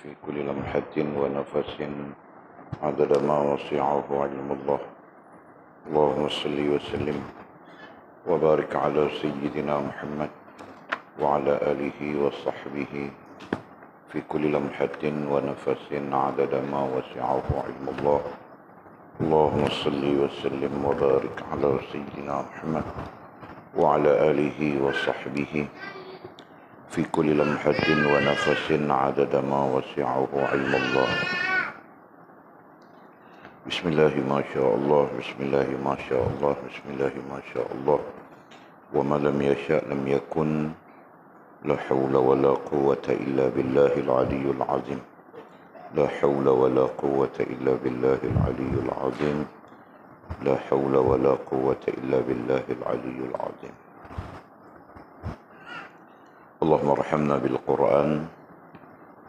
في كل لمحة ونفس عدد ما وسعه علم الله. اللهم صل وسلم وبارك على سيدنا محمد وعلى آله وصحبه في كل لمحة ونفس عدد ما وسعه علم الله. اللهم صل وسلم وبارك على سيدنا محمد وعلى آله وصحبه في كل لمحة ونفس عدد ما وسعه علم الله. بسم الله ما شاء الله، بسم الله ما شاء الله، بسم الله ما شاء الله، وما لم يشاء لم يكن. لا حول ولا قوة إلا بالله العلي العظيم. لا حول ولا قوة إلا بالله العلي العظيم. لا حول ولا قوة إلا بالله العلي العظيم. اللهم ارحمنا بالقرآن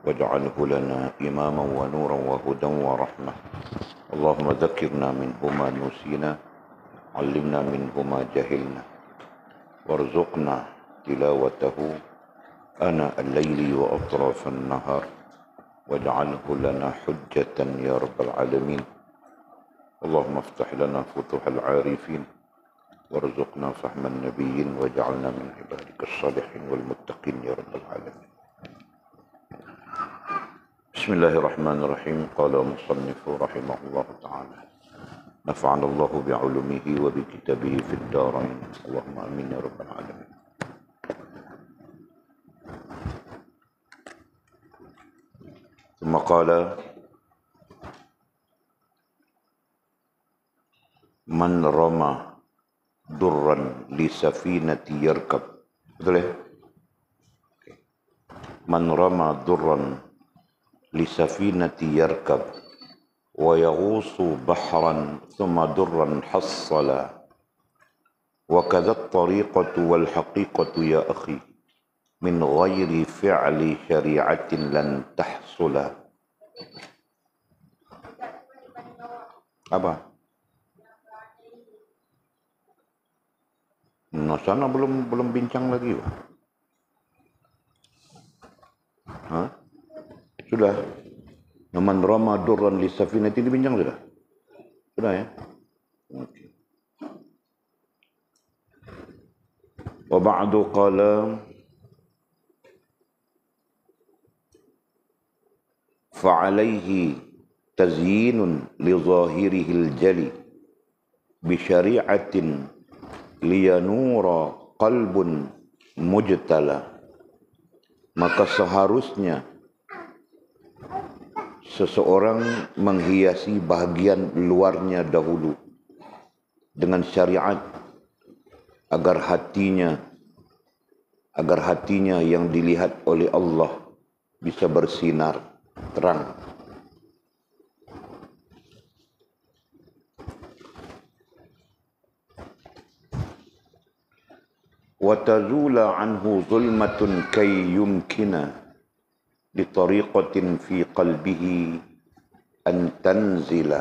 واجعله لنا إماما ونورا وهدى ورحمة. اللهم ذكرنا منه ما نسينا، علمنا منه ما جهلنا، وارزقنا تلاوته آناء الليل وأطراف النهار، واجعله لنا حجة يا رب العالمين. اللهم افتح لنا فتوح العارفين، وارزقنا فهم النبيين، واجعلنا من عبادك الصالحين والمتقين يا رب العالمين. بسم الله الرحمن الرحيم. قال المصنف رحمه الله تعالى: نفعنا الله بعلومه وبكتابه في الدارين، اللهم امين يا رب العالمين. ثم قال: من رمى درا لسفينة يركب. Betul ya? Man rama durran لسفينة يركب ويغوص بحرا ثم درا حصلا وكذا الطريقة والحقيقة يا أخي من غير فعل شريعة لن تحصل. Apa? Nah, sana belum bincang lagi, Pak. Hah? Sudah. Man rama durran li safinati dibincang sudah? Sudah ya? Okay. Wa ba'du qala fa'alaihi tazyinun li zahirihi al-jali bi syari'atin liyanura qalbun mujtala. Maka seharusnya seseorang menghiasi bahagian luarnya dahulu dengan syariat agar hatinya yang dilihat oleh Allah bisa bersinar terang. وَتَزُولَ عَنْهُ ظُلْمَةٌ كَيْ يُمْكِنَ لِطَرِيقَةٍ فِي قَلْبِهِ أَنْ تَنْزِلَ.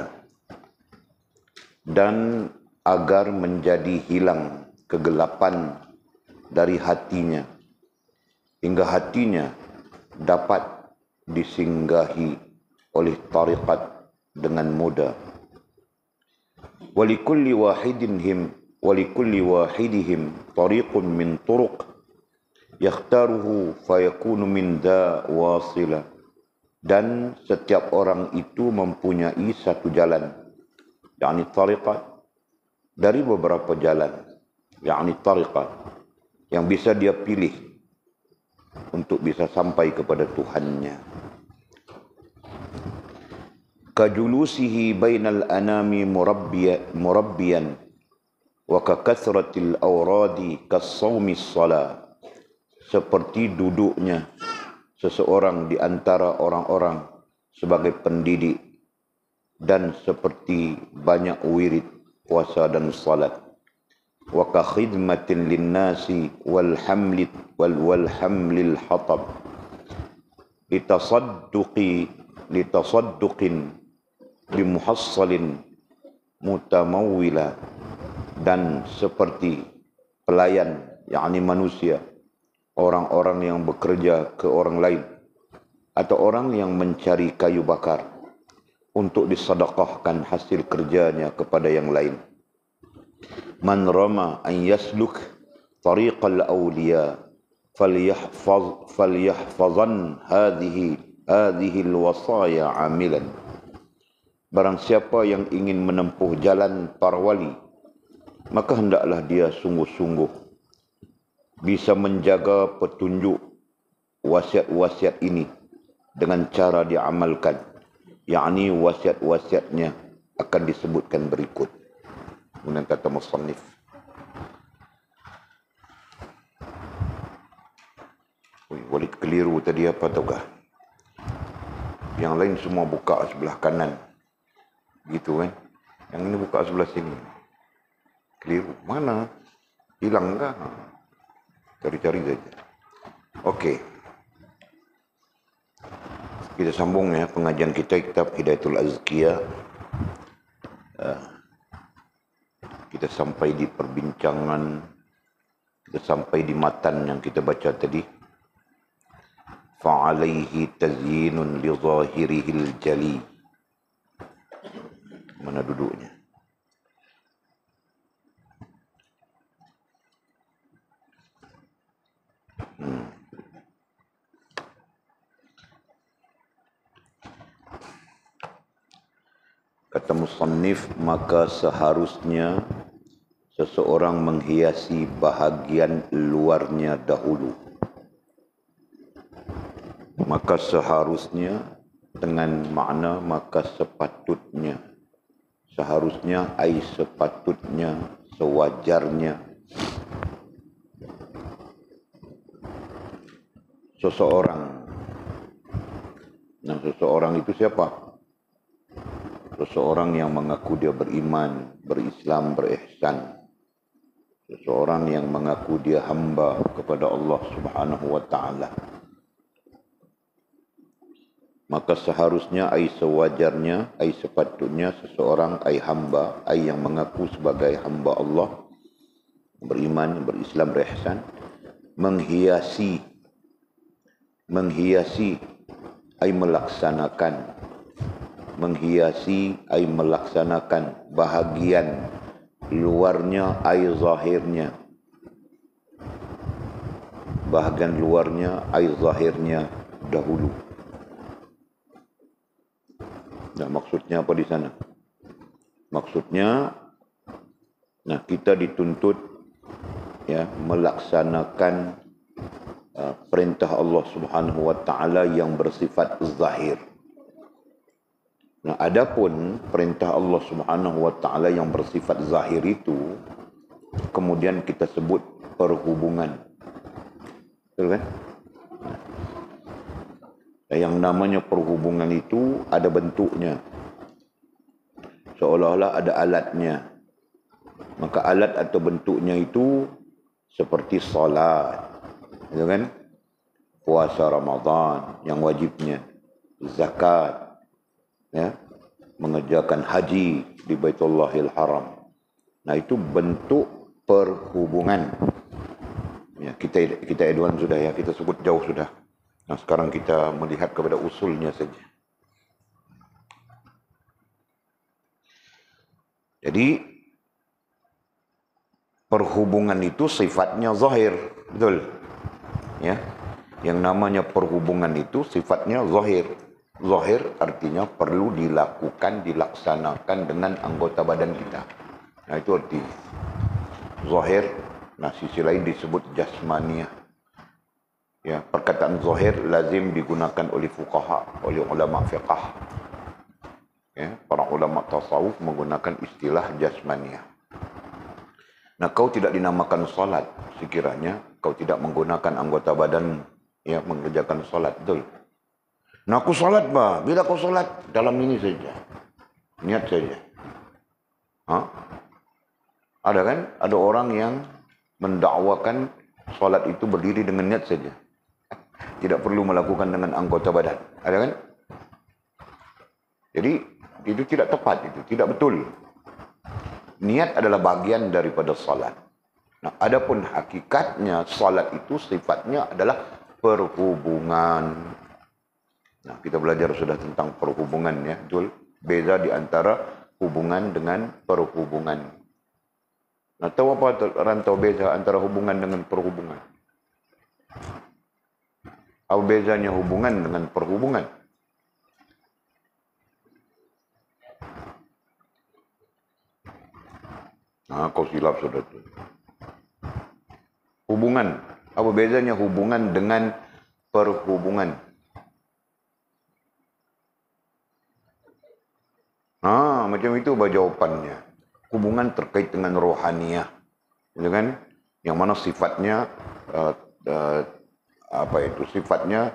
Dan agar menjadi hilang kegelapan dari hatinya, hingga hatinya dapat disinggahi oleh tariqat dengan mudah. وَلِكُلِّ وَاحِدِهِمْ طَرِيقٌ مِّن طُرُقٍ يَخْتَارُهُ فَيَكُونُ مِنْ ذَا وَاصِلًا. Dan setiap orang itu mempunyai satu jalan, yakni tariqat, dari beberapa jalan, yakni tariqat, yang bisa dia pilih untuk bisa sampai kepada Tuhannya. Kajulusihi bainal anami murabbiyan wa kakathratil awradi kassawmis salat. Seperti duduknya seseorang di antara orang-orang sebagai pendidik, dan seperti banyak wirid puasa dan salat. Wa ka khidmatin linnasi wal hamlil hatab litasadduqin bimuhassalin mutamawwila. Dan seperti pelayan, yakni manusia, orang-orang yang bekerja ke orang lain atau orang yang mencari kayu bakar untuk disedekahkan hasil kerjanya kepada yang lain. Man rama an yasluk tariqal awliya falyahfazan hadhihi alwasaya amilan. Barang siapa yang ingin menempuh jalan para wali, maka hendaklah dia sungguh-sungguh bisa menjaga petunjuk wasiat-wasiat ini dengan cara diamalkan, yakni wasiat-wasiatnya akan disebutkan berikut. Kemudian kata musannif, Walid keliru tadi apa taukah? Yang lain semua buka sebelah kanan, gitu kan? Yang ini buka sebelah sini. Keliru. Mana? Hilang kah? Cari-cari saja. Okey. Kita sambung ya pengajian kita kitab Hidayatul Azkiyah. Kita sampai di perbincangan, kita sampai di matan yang kita baca tadi. Fa'alaihi tazyinun li zahirihil jali. Mana duduknya? Kata musannif, maka seharusnya seseorang menghiasi bahagian luarnya dahulu. Maka seharusnya dengan makna maka sepatutnya. Seharusnya ai sepatutnya, sewajarnya. Seseorang. Nah, seseorang itu siapa? Seseorang yang mengaku dia beriman, berislam, berihsan. Seseorang yang mengaku dia hamba kepada Allah Subhanahu wa ta'ala. Maka seharusnya, ai sewajarnya, ai sepatutnya seseorang, ai hamba, ai yang mengaku sebagai hamba Allah, beriman, berislam, berihsan, menghiasi, ai melaksanakan, menghiasi ai melaksanakan bahagian luarnya ai zahirnya, bahagian luarnya ai zahirnya dahulu. Nah, maksudnya apa di sana? Maksudnya, nah kita dituntut ya melaksanakan perintah Allah Subhanahu wa taala yang bersifat zahir. Nah, adapun perintah Allah Subhanahu wa taala yang bersifat zahir itu kemudian kita sebut perhubungan. Betul kan? Yang namanya perhubungan itu ada bentuknya. Seolah-olah ada alatnya. Maka alat atau bentuknya itu seperti salat. Betul kan? Puasa Ramadan yang wajibnya, zakat, ya, mengerjakan haji di Baitullahil Haram. Nah, itu bentuk perhubungan. Ya, kita eduan sudah ya, kita sebut jauh sudah. Nah, sekarang kita melihat kepada usulnya saja. Jadi perhubungan itu sifatnya zahir, betul? Ya. Yang namanya perhubungan itu sifatnya zahir. Zahir artinya perlu dilakukan, dilaksanakan dengan anggota badan kita. Nah, itu arti zahir. Nah, sisi lain disebut jasmaniyah. Ya, perkataan zahir lazim digunakan oleh fuqaha, oleh ulama fiqh. Ya, para ulama tasawuf menggunakan istilah jasmaniyah. Nah, kau tidak dinamakan salat sekiranya kau tidak menggunakan anggota badan ya mengerjakan salat, betul? Nah, aku salat, bah. Bila kau salat dalam ini saja. Niat saja. Ada kan? Ada orang yang mendakwakan salat itu berdiri dengan niat saja. Tidak perlu melakukan dengan anggota badan. Ada kan? Jadi, itu tidak tepat, itu tidak betul. Niat adalah bagian daripada salat. Nah, adapun hakikatnya salat itu sifatnya adalah perhubungan. Nah, kita belajar sudah tentang perhubungan ya, betul. Beza di antara hubungan dengan perhubungan. Nah, tahu apa rantau beza antara hubungan dengan perhubungan? Apa bezanya hubungan dengan perhubungan? Nah, kau silap sudah tu. Hubungan. Apa bezanya hubungan dengan perhubungan? Macam itu jawapannya. Hubungan terkait dengan rohaniah, ya kan? Yang mana sifatnya sifatnya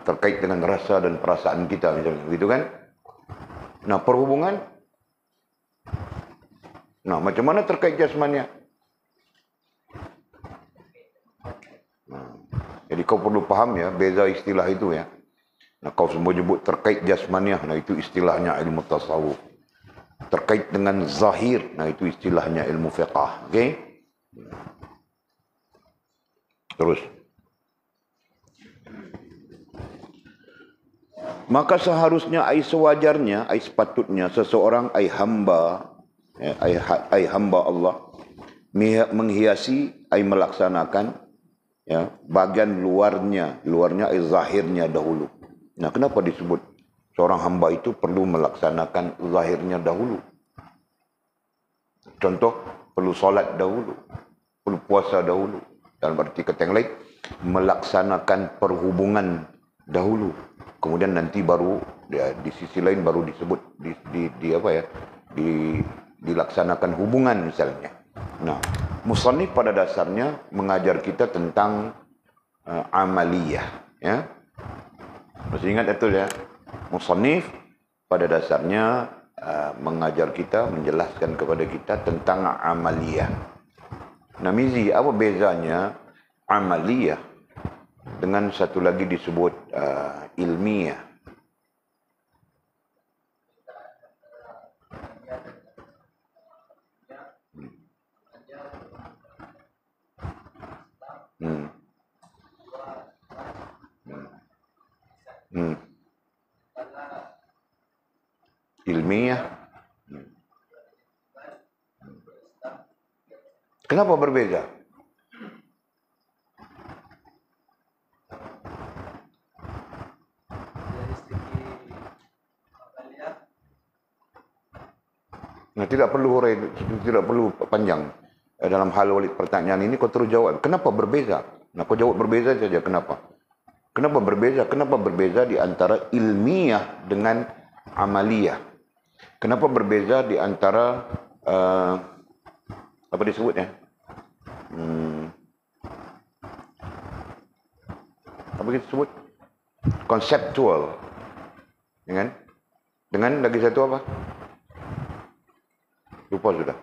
terkait dengan rasa dan perasaan kita, misalnya, gitu kan? Nah, perhubungan. Nah, macam mana terkait jasmania? Jadi kau perlu paham ya, beza istilah itu ya. Nah, kau semua sebut terkait jasmaniah, nah itu istilahnya ilmu tasawuf. Terkait dengan zahir, nah itu istilahnya ilmu fiqah. Okey? Terus. Maka seharusnya, sewajarnya, sepatutnya seseorang hamba, ya, hamba Allah menghiasi, melaksanakan ya, bagian luarnya zahirnya dahulu. Nah, kenapa disebut seorang hamba itu perlu melaksanakan zahirnya dahulu? Contoh, perlu solat dahulu, perlu puasa dahulu. Dalam arti kata yang lain, melaksanakan perhubungan dahulu. Kemudian nanti baru di sisi lain baru disebut dilaksanakan hubungan misalnya. Nah, musannif pada dasarnya mengajar kita tentang amaliyah, ya. Masih ingat betul ya? Musannif pada dasarnya mengajar kita, menjelaskan kepada kita tentang amaliyah. Nah, Mizi, apa bezanya amaliyah dengan satu lagi disebut ilmiah? Ilmiah. Kenapa berbeza? Nah, tidak perlu panjang. Dalam hal walid pertanyaan ini kau terus jawab. Kenapa berbeza? Nah, kau jawab berbeza saja. Kenapa? Kenapa berbeza? Kenapa berbeza di antara ilmiah dengan amaliyah? Kenapa berbeza di antara apa disebutnya? Apa kita sebut? Konseptual. Dengan lagi satu apa? Lupa sudah.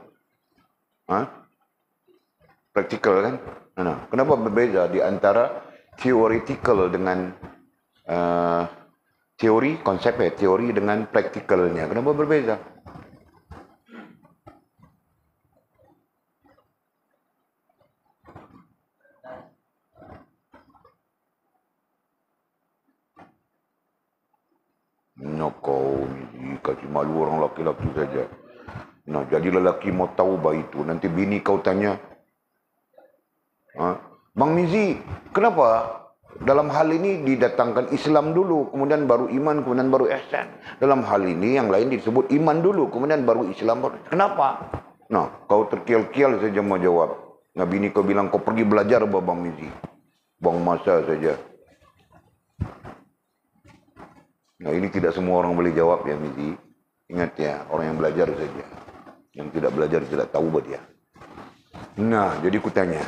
Praktikal kan? Nah, kenapa berbeza di antara theoretical dengan teori, konsepnya teori dengan praktikalnya? Kenapa berbeza? Nah, kau ni kasih malu orang laki-laki saja. Nah, jadi lelaki mau tahu itu. Nanti bini kau tanya, Bang Mizi, kenapa dalam hal ini didatangkan Islam dulu, kemudian baru iman, kemudian baru ihsan? Dalam hal ini yang lain disebut iman dulu, kemudian baru Islam. Kenapa? Nah, kau terkial-kial saja mau jawab. Nah, bini kau bilang, kau pergi belajar Bang Mizi. Bang masa saja. Nah, ini tidak semua orang boleh jawab ya, Mizi. Ingat ya, orang yang belajar saja. Yang tidak belajar tidak tahu buat dia. Nah, jadi ku tanya.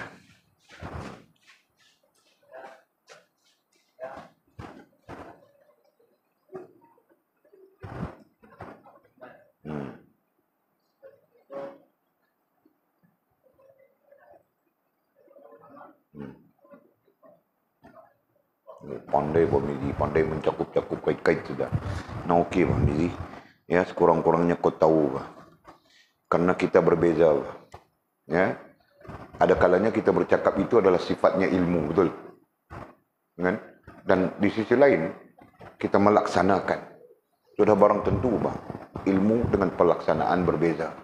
Pandai Bang Mizi, pandai mencakup-cakup kait-kait sudah. Nah, okey Bang Mizi. Ya, sekurang-kurangnya kau tahu. Karena kita berbeza. Ya. Ada kalanya kita bercakap itu adalah sifatnya ilmu, betul? Kan? Dan di sisi lain, kita melaksanakan. Sudah barang tentu bang, ilmu dengan pelaksanaan berbeza.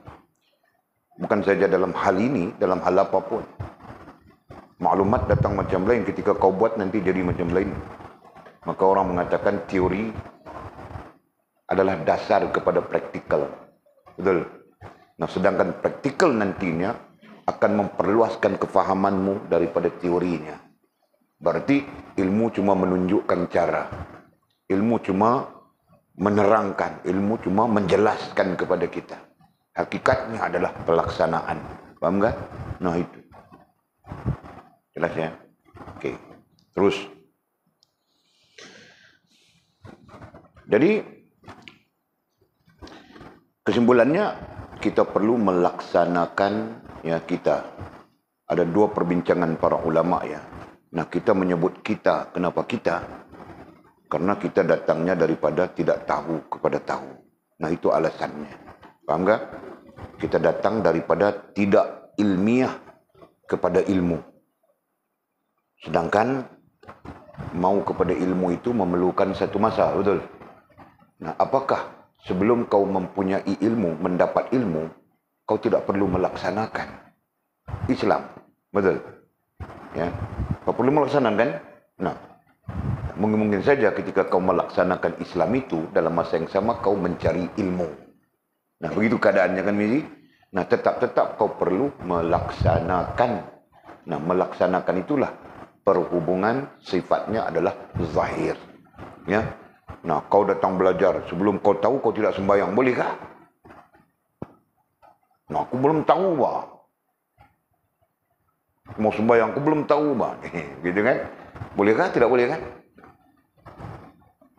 Bukan saja dalam hal ini, dalam hal apapun. Maklumat datang macam lain, ketika kau buat nanti jadi macam lain. Maka orang mengatakan teori adalah dasar kepada praktikal. Betul. Nah, sedangkan praktikal nantinya akan memperluaskan kefahamanmu daripada teorinya. Berarti ilmu cuma menunjukkan cara. Ilmu cuma menerangkan. Ilmu cuma menjelaskan kepada kita. Hakikatnya adalah pelaksanaan. Faham tak? Nah itu. Jelas ya? Okey. Terus. Jadi, kesimpulannya, kita perlu melaksanakan ya kita. Ada dua perbincangan para ulama ya. Nah, kita menyebut kita. Kenapa kita? Karena kita datangnya daripada tidak tahu kepada tahu. Nah, itu alasannya. Faham tak? Kita datang daripada tidak ilmiah kepada ilmu. Sedangkan mau kepada ilmu itu memerlukan satu masa, betul? Nah, apakah sebelum kau mempunyai ilmu, mendapat ilmu, kau tidak perlu melaksanakan Islam, betul? Ya, kau perlu melaksanakan. Nah, mungkin saja ketika kau melaksanakan Islam itu dalam masa yang sama kau mencari ilmu. Nah, begitu keadaannya kan, Mizi? Nah, tetap kau perlu melaksanakan. Nah, melaksanakan itulah perhubungan sifatnya adalah zahir. Ya. Nah, kau datang belajar, sebelum kau tahu kau tidak sembahyang, bolehkah? Nah, aku belum tahu, bah. Mau sembahyang, aku belum tahu, bah. Gitu kan? Bolehkah? Tidak boleh kan?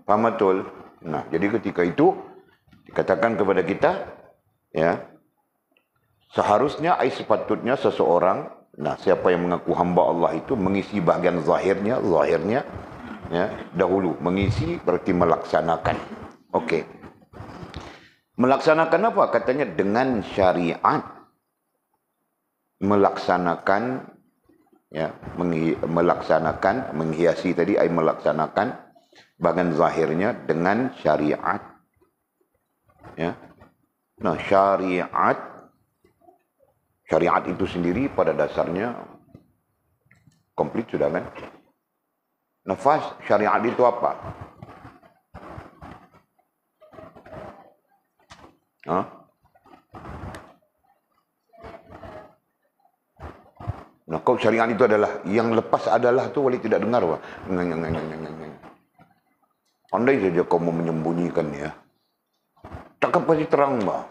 Paham betul? Nah, jadi ketika itu dikatakan kepada kita, ya, seharusnya, sepatutnya seseorang, nah, siapa yang mengaku hamba Allah itu mengisi bahagian zahirnya, ya, dahulu. Mengisi berarti melaksanakan. Okey. Melaksanakan apa? Katanya dengan syariat. Melaksanakan, ya, melaksanakan, menghiasi tadi, melaksanakan bahagian zahirnya dengan syariat. Ya. Nah, syariat itu sendiri pada dasarnya komplit sudah kan? Nafas syariat itu apa? Hah? Nah, kau syariat itu adalah yang lepas adalah tu wali tidak dengar, wah. Andai saja kau mau menyembunyikannya, takkan pasti terang, bah.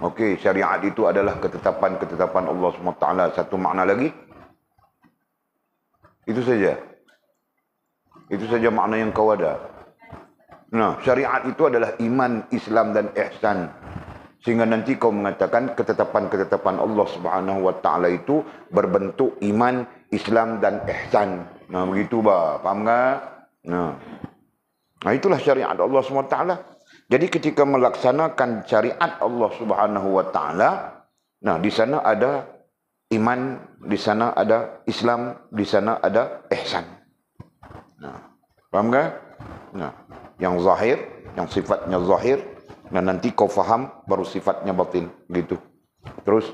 Okey, syariat itu adalah ketetapan Allah SWT. Satu makna lagi, itu saja. Itu saja makna yang kau ada. Nah, syariat itu adalah iman, Islam dan ihsan. Sehingga nanti kau mengatakan ketetapan-ketetapan Allah SWT itu berbentuk iman, Islam dan ihsan. Nah, begitu, bah. Faham tak? Nah, itulah syariat Allah SWT. Jadi ketika melaksanakan syariat Allah Subhanahu wa taala, nah di sana ada iman, di sana ada Islam, di sana ada ihsan. Nah, paham tak? Nah, yang zahir, yang sifatnya zahir, dan nanti kau faham baru sifatnya batin, gitu. Terus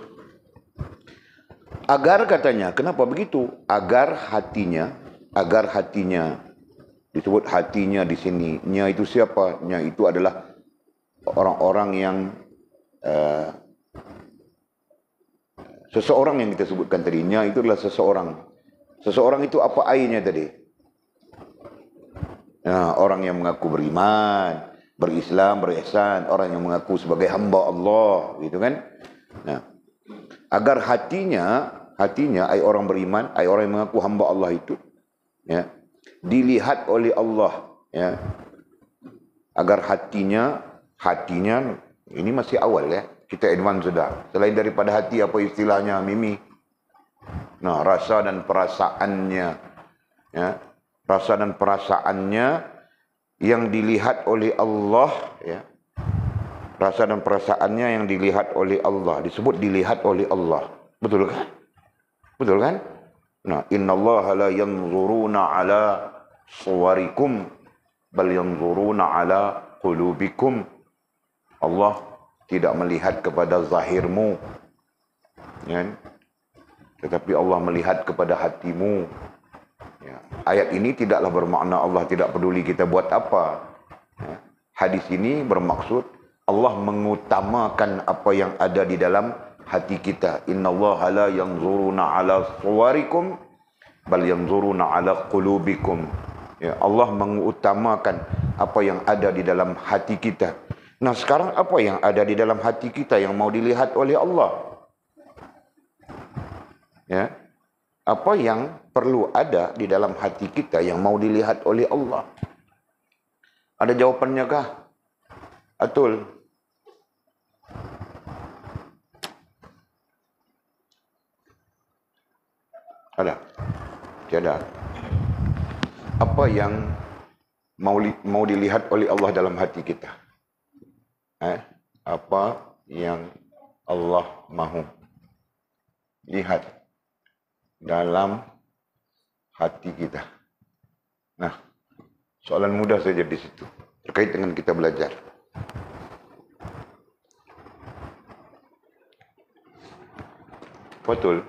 agar katanya, kenapa begitu? Agar hatinya disebut hatinya di sini. Nya itu siapa? Nya itu adalah orang-orang yang seseorang yang kita sebutkan tadi. Nya itu adalah seseorang. Seseorang itu apa ainya tadi? Nah, orang yang mengaku beriman, berislam, berihsan, orang yang mengaku sebagai hamba Allah, gitu kan? Nah, agar hatinya ai orang beriman, ai orang yang mengaku hamba Allah itu, ya, dilihat oleh Allah, ya. Agar hatinya ini masih awal ya, kita advance sudah. Selain daripada hati, apa istilahnya, Mimi? Nah, rasa dan perasaannya, ya, rasa dan perasaannya yang dilihat oleh Allah, ya. Rasa dan perasaannya yang dilihat oleh Allah, disebut dilihat oleh Allah. Betul kan? Betul kan? Nah, innallaha la yanzuruna ala suwarikum bal yanzuruna ala qulubikum. Allah tidak melihat kepada zahirmu, ya, tetapi Allah melihat kepada hatimu. Ya. Ayat ini tidaklah bermakna Allah tidak peduli kita buat apa. Ya. Hadis ini bermaksud Allah mengutamakan apa yang ada di dalam hati kita. Innallaha la yanzuruna ala suwarikum bal yanzuruna ala qulubikum. Ya, Allah mengutamakan apa yang ada di dalam hati kita. Nah, sekarang apa yang ada di dalam hati kita yang mau dilihat oleh Allah? Ya. Apa yang perlu ada di dalam hati kita yang mau dilihat oleh Allah? Ada jawapannya kah? Atul? Ada? Tiada. Apa yang mau dilihat oleh Allah dalam hati kita? Apa yang Allah mahu lihat dalam hati kita? Nah, soalan mudah saja di situ terkait dengan kita belajar. Betul?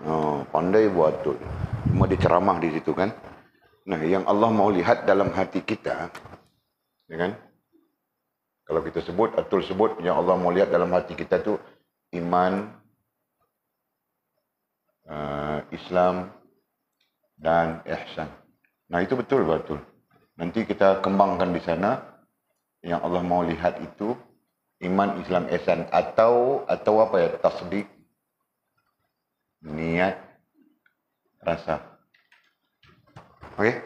Oh, pandai betul. Cuma diceramah di situ kan. Nah, yang Allah mau lihat dalam hati kita, ya kan? Kalau kita sebut, Atul sebut, yang Allah mau lihat dalam hati kita tu iman, Islam dan ihsan. Nah, itu betul. Nanti kita kembangkan di sana. Yang Allah mau lihat itu iman, Islam, ihsan, atau apa ya? Tasdik, niat, rasa. Oke?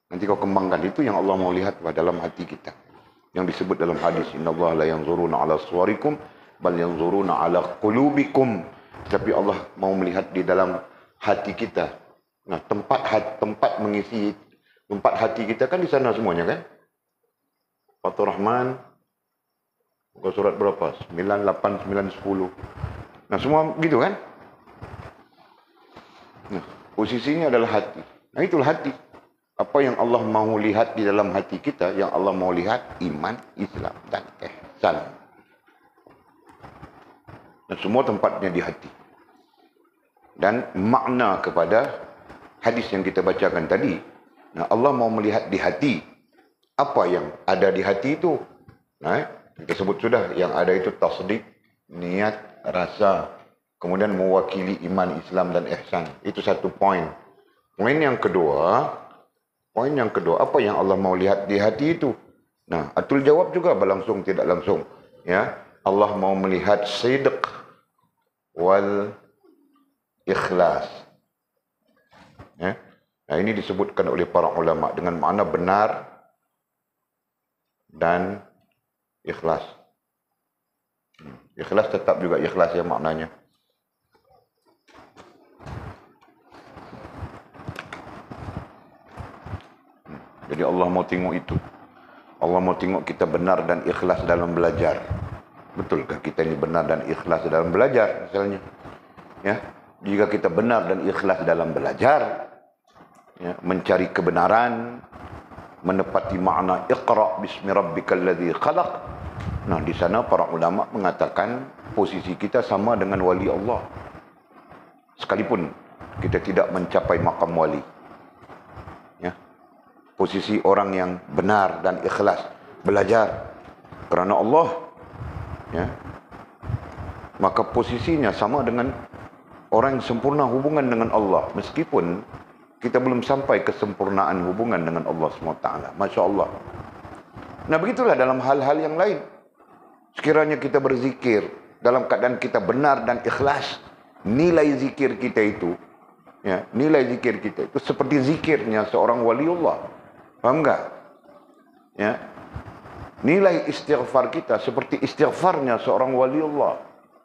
Nanti kau kembangkan itu yang Allah mau lihat dalam hati kita. Yang disebut dalam hadis, innallaha la yanzuruna ala suwarikum bal yanzuruna ala qulubikum. Tapi Allah mau melihat di dalam hati kita. Nah, tempat mengisi tempat hati kita kan di sana semuanya kan? Fathur Rahman buka surat berapa? 9, 8, 9, 10. Nah, semua gitu kan? Nah, posisinya adalah hati. Nah, itulah hati. Apa yang Allah mau lihat di dalam hati kita, yang Allah mau lihat iman, Islam dan ihsan. Dan semua tempatnya di hati. Dan makna kepada hadis yang kita bacakan tadi, nah, Allah mau melihat di hati. Apa yang ada di hati itu? Nah, kita sebut sudah, yang ada itu tasdik, niat, rasa, kemudian mewakili iman, Islam dan ihsan. Itu satu poin. Poin yang kedua, apa yang Allah mau lihat di hati itu? Nah, Atul jawab juga berlangsung tidak langsung. Ya, Allah mau melihat sidq wal ikhlas. Ya. Nah, ini disebutkan oleh para ulama dengan makna benar dan ikhlas. Ikhlas tetap juga ikhlas ya maknanya. Jadi Allah mau tengok itu. Allah mau tengok kita benar dan ikhlas dalam belajar. Betulkah kita ini benar dan ikhlas dalam belajar misalnya? Ya, jika kita benar dan ikhlas dalam belajar, ya, mencari kebenaran, menepati makna Iqra bismi rabbikal ladzi khalaq. Nah, di sana para ulama mengatakan posisi kita sama dengan wali Allah. Sekalipun kita tidak mencapai makam wali. Ya. Posisi orang yang benar dan ikhlas belajar kerana Allah, ya, maka posisinya sama dengan orang yang sempurna hubungan dengan Allah, meskipun kita belum sampai kesempurnaan hubungan dengan Allah SWT. Masya Allah. Nah, begitulah dalam hal-hal yang lain. Sekiranya kita berzikir dalam keadaan kita benar dan ikhlas, nilai zikir kita itu, ya, nilai zikir kita itu seperti zikirnya seorang waliullah. Faham enggak? Ya. Nilai istighfar kita seperti istighfarnya seorang waliullah.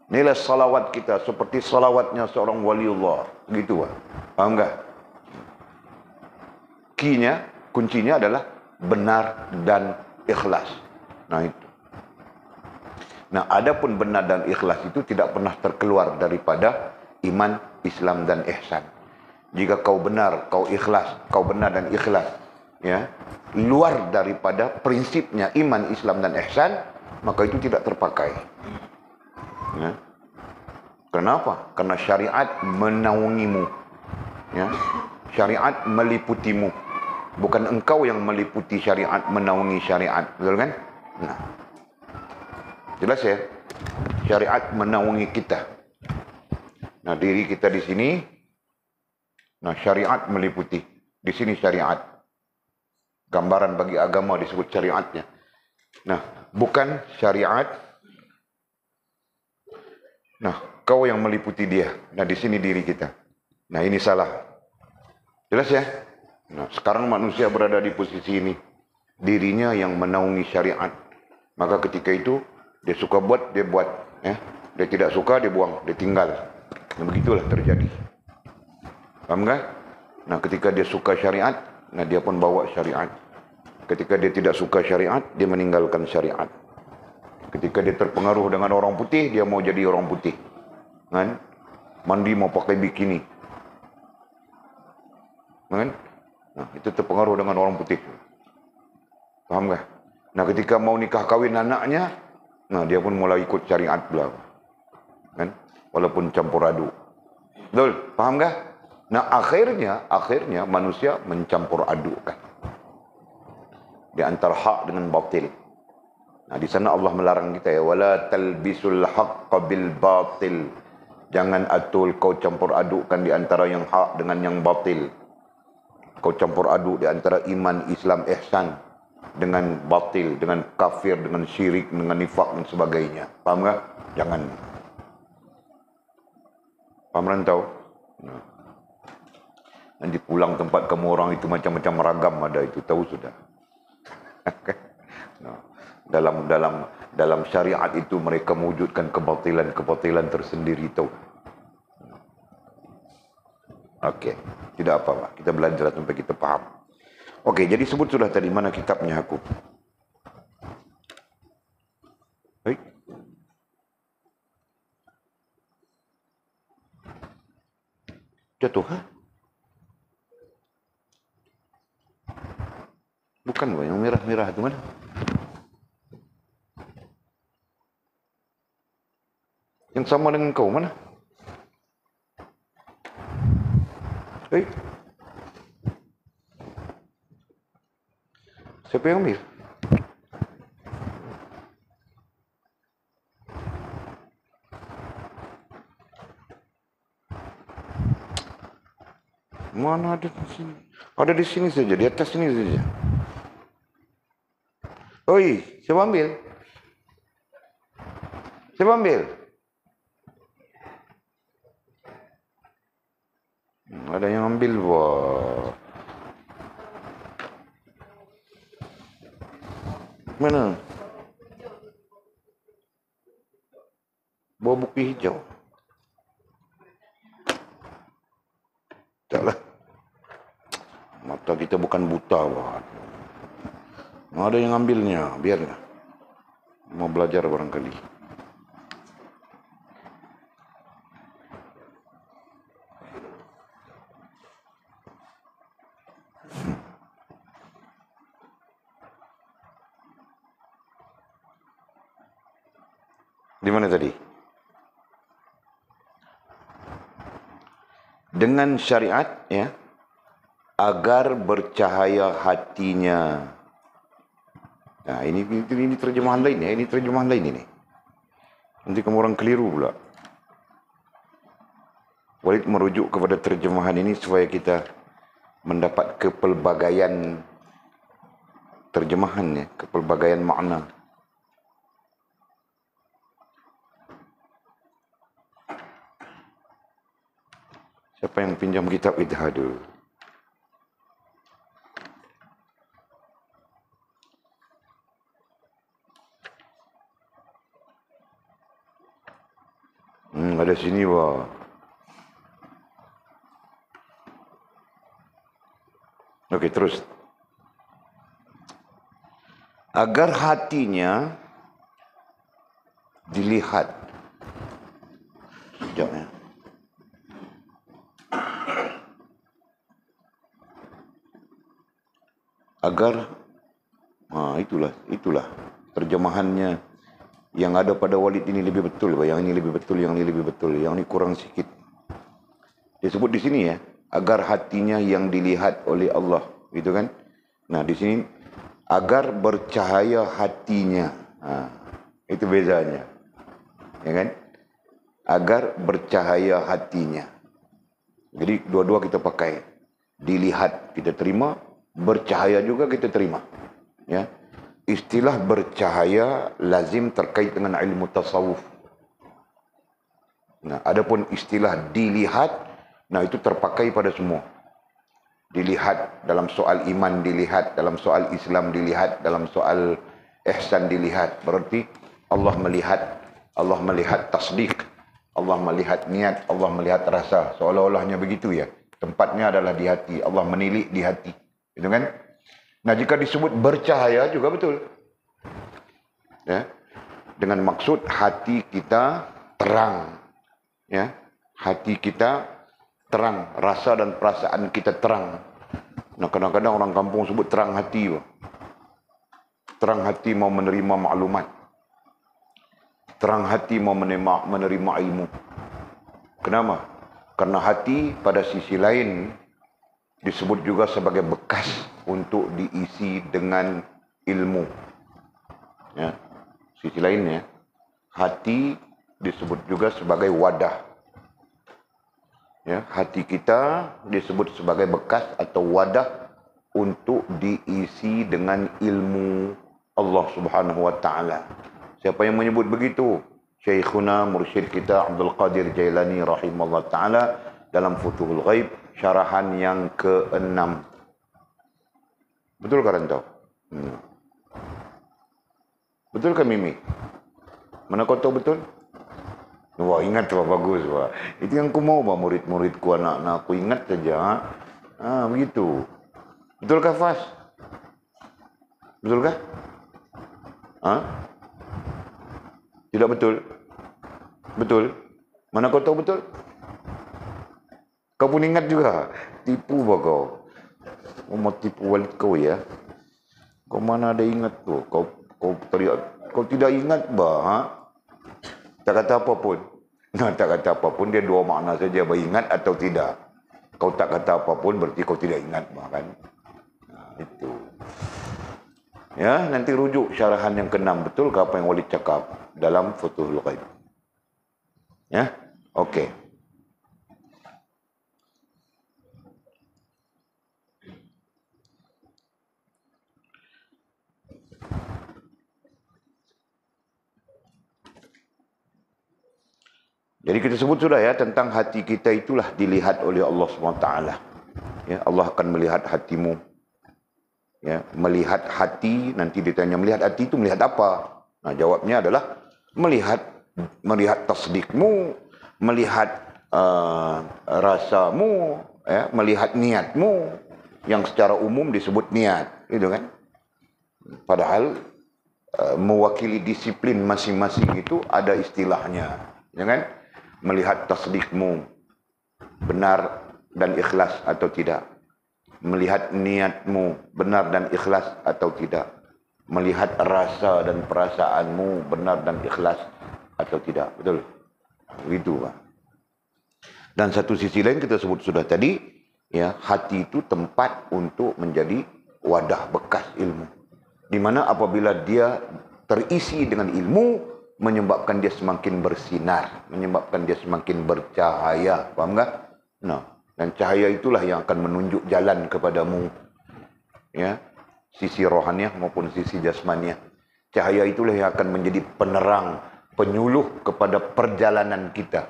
Nilai salawat kita seperti salawatnya seorang waliullah. Gitu, Pak. Faham enggak? Kuncinya adalah benar dan ikhlas. Nah, itu. Nah, adapun benar dan ikhlas itu tidak pernah terkeluar daripada iman, Islam dan ihsan. Jika kau benar, kau ikhlas, kau benar dan ikhlas, ya, luar daripada prinsipnya iman, Islam dan ihsan, maka itu tidak terpakai. Ya. Kenapa? Karena syariat menaungimu. Ya. Syariat meliputimu. Bukan engkau yang meliputi syariat, menaungi syariat. Betul kan? Nah. Jelas ya? Syariat menaungi kita. Nah, diri kita di sini. Nah, syariat meliputi. Di sini syariat. Gambaran bagi agama disebut syariatnya. Nah, bukan syariat. Nah, kau yang meliputi dia. Nah, di sini diri kita. Nah, ini salah. Jelas ya? Nah, sekarang manusia berada di posisi ini. Dirinya yang menaungi syariat. Maka ketika itu, dia suka buat, dia buat. Ya. Dia tidak suka, dia buang, dia tinggal. Dan begitulah terjadi. Paham tak? Nah, ketika dia suka syariat, nah dia pun bawa syariat. Ketika dia tidak suka syariat, dia meninggalkan syariat. Ketika dia terpengaruh dengan orang putih, dia mau jadi orang putih. Kan? Mandi mau pakai bikini. Kan? Nah, itu terpengaruh dengan orang putih. Paham tak? Nah, ketika mau nikah kawin anaknya, nah dia pun mulai ikut syariat pula. Kan? Walaupun campur aduk. Betul? Paham tak? Nah, akhirnya manusia mencampur adukkan di antara hak dengan batil. Nah, di sana Allah melarang kita ya, wala talbisul haqqa bil batil. Jangan atul kau campur adukkan di antara yang hak dengan yang batil. Kau campur aduk di antara iman, Islam, ihsan dengan batil, dengan kafir, dengan syirik, dengan nifak dan sebagainya. Paham tak? Jangan. Paham rantau? Nah. Nanti pulang tempat kamu orang itu macam-macam ragam ada itu, tahu sudah. Nah, dalam syariat itu mereka mewujudkan kebatilan tersendiri, tahu. Okey, tidak apa-apa. Kita belajar sampai kita paham. Okey, jadi sebut sudah tadi mana kitabnya aku. Baik. Jatuh, ha? Bukan, yang merah-merah itu mana? Yang sama dengan kau mana? Siapa yang ambil? Mana ada di sini? Ada di sini saja, di atas sini saja. Oi, siapa ambil? Siapa ambil? Ada yang ambil, wah. Mana? Bawa buku hijau. Taklah. Mata kita bukan buta, wah. Ada yang ambilnya, biarlah. Mau belajar barangkali. Di mana tadi? Dengan syariat, ya, agar bercahaya hatinya. Nah, ini terjemahan lain ya, ini terjemahan lain ini. Nanti kamu orang keliru pula. Walid merujuk kepada terjemahan ini supaya kita mendapat kepelbagaian terjemahannya, kepelbagaian makna. Siapa yang pinjam kitab Idhadul? Ada sini, wah. Okey, terus. Agar hatinya dilihat. Sekejap ya. Agar itulah terjemahannya yang ada pada Walid ini lebih betul, yang ini lebih betul, yang ini lebih betul, yang ini kurang sikit. Disebut di sini ya, agar hatinya yang dilihat oleh Allah, gitu kan? Nah, di sini agar bercahaya hatinya. Itu bezanya. Ya kan? Agar bercahaya hatinya. Jadi dua-dua kita pakai. Dilihat kita terima, bercahaya juga kita terima. Ya. Istilah bercahaya lazim terkait dengan ilmu tasawuf. Nah, adapun istilah dilihat, nah itu terpakai pada semua. Dilihat dalam soal iman, dilihat dalam soal Islam, dilihat dalam soal ihsan, dilihat. Berarti Allah melihat tasdik, Allah melihat niat, Allah melihat rasa. Seolah-olahnya begitu ya. Tempatnya adalah di hati. Allah menilik di hati. Itu kan? Nah, jika disebut bercahaya juga betul. Ya. Dengan maksud hati kita terang. Ya. Hati kita terang, rasa dan perasaan kita terang. Nah, kadang-kadang orang kampung sebut terang hati. Terang hati mau menerima maklumat. Terang hati mau menerima ilmu. Kenapa? Karena hati pada sisi lain disebut juga sebagai bekas untuk diisi dengan ilmu. Ya. Sisi lainnya, hati disebut juga sebagai wadah. Ya, hati kita disebut sebagai bekas atau wadah untuk diisi dengan ilmu Allah Subhanahu wa taala. Siapa yang menyebut begitu? Syekhuna mursyid kita Abdul Qadir Jailani rahimahullah taala dalam Futuhul Ghaib syarahan yang ke-6. Betul kan rantau? Betul kan Mimi? Mana kau tahu betul? Wah, ingat lah, bagus. Wah. Itu yang aku mau, murid-muridku, anak-anak aku ingat saja. Begitu. Betulkah Fas? Betulkah? Tidak betul? Betul? Mana kau tahu betul? Kau pun ingat juga. Tipu bah kau. Kau mau tipu walid kau ya. Kau mana ada ingat tu? Kau teriak. Kau tidak ingat bah? Tak kata apa pun. Nah, tak kata apa pun, dia dua makna saja, ingat atau tidak. Kau tak kata apa pun berarti kau tidak ingat bahkan. Nah, itu. Ya, nanti rujuk syarahan yang ke-6. Betul ke apa yang Walid cakap dalam Futuhul Ghaib? Ya, okey. Jadi kita sebut sudah ya, tentang hati kita itulah dilihat oleh Allah SWT. Ya, Allah akan melihat hatimu. Ya, melihat hati, nanti ditanya melihat hati itu melihat apa? Nah, jawabnya adalah melihat tasdikmu, melihat rasamu, ya, melihat niatmu, yang secara umum disebut niat, gitu kan? Padahal mewakili disiplin masing-masing itu ada istilahnya, ya kan? Melihat tasdikmu benar dan ikhlas atau tidak. Melihat niatmu benar dan ikhlas atau tidak. Melihat rasa dan perasaanmu benar dan ikhlas atau tidak. Betul? Begitu, Pak. Dan satu sisi lain kita sebut sudah tadi, ya, hati itu tempat untuk menjadi wadah bekas ilmu. Di mana apabila dia terisi dengan ilmu, menyebabkan dia semakin bersinar, menyebabkan dia semakin bercahaya. Faham tak? Nah, dan cahaya itulah yang akan menunjuk jalan kepadamu, ya, sisi rohaniah maupun sisi jasmaniah. Cahaya itulah yang akan menjadi penerang, penyuluh kepada perjalanan kita,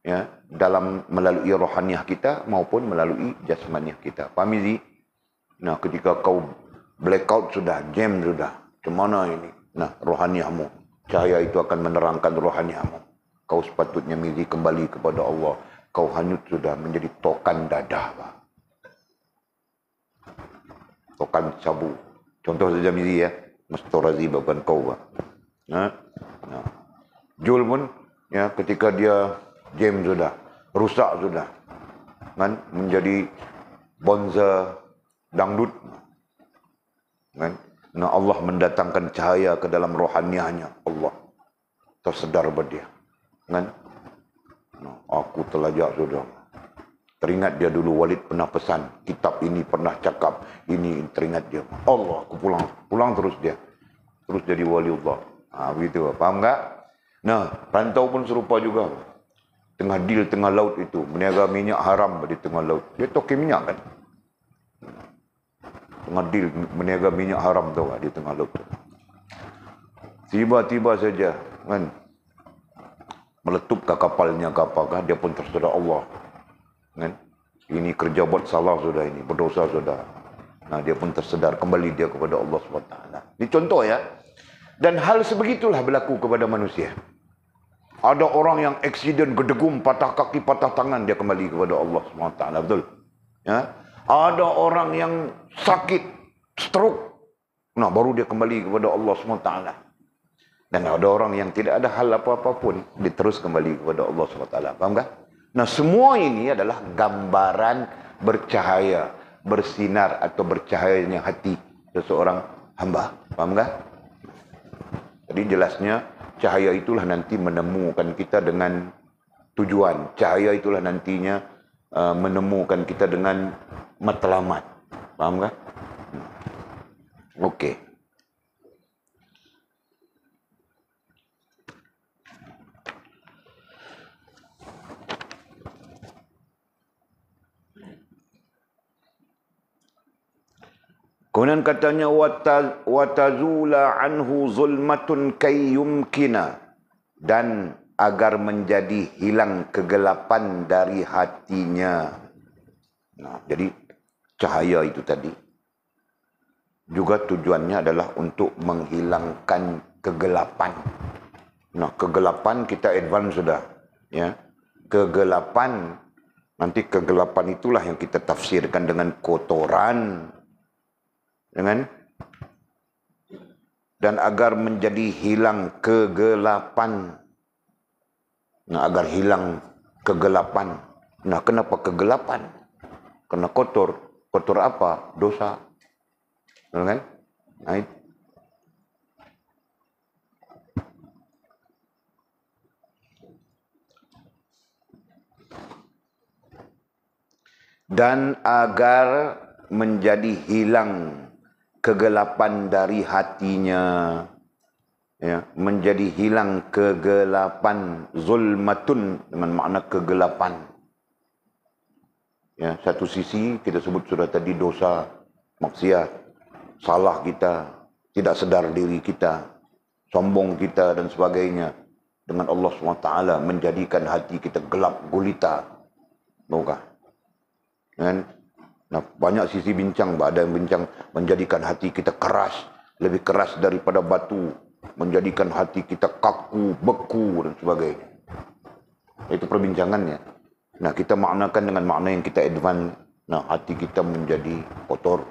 ya, dalam melalui rohaniah kita maupun melalui jasmaniah kita. Faham ini? Nah, ketika kau blackout sudah, jam sudah, kemana ini? Nah, rohaniahmu. Cahaya itu akan menerangkan rohaniamu. Kau sepatutnya milih kembali kepada Allah. Kau hanyut sudah menjadi tokan dadah. Tokan sabu. Contoh saja milih ya. Mustarazi bukan kau. Nah. Jul pun ya ketika dia jam sudah, rusak sudah. Kan menjadi bonza dangdut. Kan? Nah, Allah mendatangkan cahaya ke dalam rohaniahnya. Allah tersedar pada dia. Kan? Nah, aku telajak sudah. Teringat dia dulu Walid pernah pesan, kitab ini pernah cakap, ini teringat dia. Allah, aku pulang terus dia. Terus jadi waliullah. Begitu, faham tak? Nah, rantau pun serupa juga. Tengah deal, tengah laut itu, meniaga minyak haram di tengah laut. Dia toke minyak kan? Tengah deal, meniaga minyak haram tu di tengah laut. Tiba-tiba saja, kan? Meletupkah kapalnya ke apakah, dia pun tersedar Allah. Kan? Ini kerja buat salah sudah ini, berdosa sudah. Nah, dia pun tersedar, kembali dia kepada Allah SWT. Ini contoh ya. Dan hal sebegitulah berlaku kepada manusia. Ada orang yang aksiden, gedegum, patah kaki, patah tangan, dia kembali kepada Allah SWT. Betul? Ya? Ada orang yang sakit, stroke. Nah, baru dia kembali kepada Allah SWT. Dan ada orang yang tidak ada hal apa-apa pun, dia terus kembali kepada Allah SWT. Faham tak? Nah, semua ini adalah gambaran bercahaya, bersinar atau bercahayanya hati seseorang hamba. Faham tak? Jadi jelasnya, cahaya itulah nanti menemukan kita dengan tujuan. Cahaya itulah nantinya menemukan kita dengan matlamat. Faham tak? Okey. Kemudian katanya watazula anhu zulmatun kayyumkina, dan agar menjadi hilang kegelapan dari hatinya. Nah, jadi cahaya itu tadi juga tujuannya adalah untuk menghilangkan kegelapan. Nah, kegelapan kita advance sudah, ya. Kegelapan, nanti kegelapan itulah yang kita tafsirkan dengan kotoran, dengan dan agar menjadi hilang kegelapan. Nah, agar hilang kegelapan. Nah, kenapa kegelapan? Karena kotor. Kotor apa? Dosa. Kan? Nah, dan agar menjadi hilang kegelapan dari hatinya, ya, menjadi hilang kegelapan, zulmatun dengan makna kegelapan. Ya, satu sisi kita sebut sudah tadi dosa, maksiat, salah kita, tidak sedar diri kita, sombong kita dan sebagainya. Dengan Allah SWT menjadikan hati kita gelap gulita. Bukan? Kan? Nah, banyak sisi bincang, ada yang bincang menjadikan hati kita keras, lebih keras daripada batu, menjadikan hati kita kaku, beku dan sebagainya. Itu perbincangannya. Nah, kita maknakan dengan makna yang kita advance. Nah, hati kita menjadi kotor.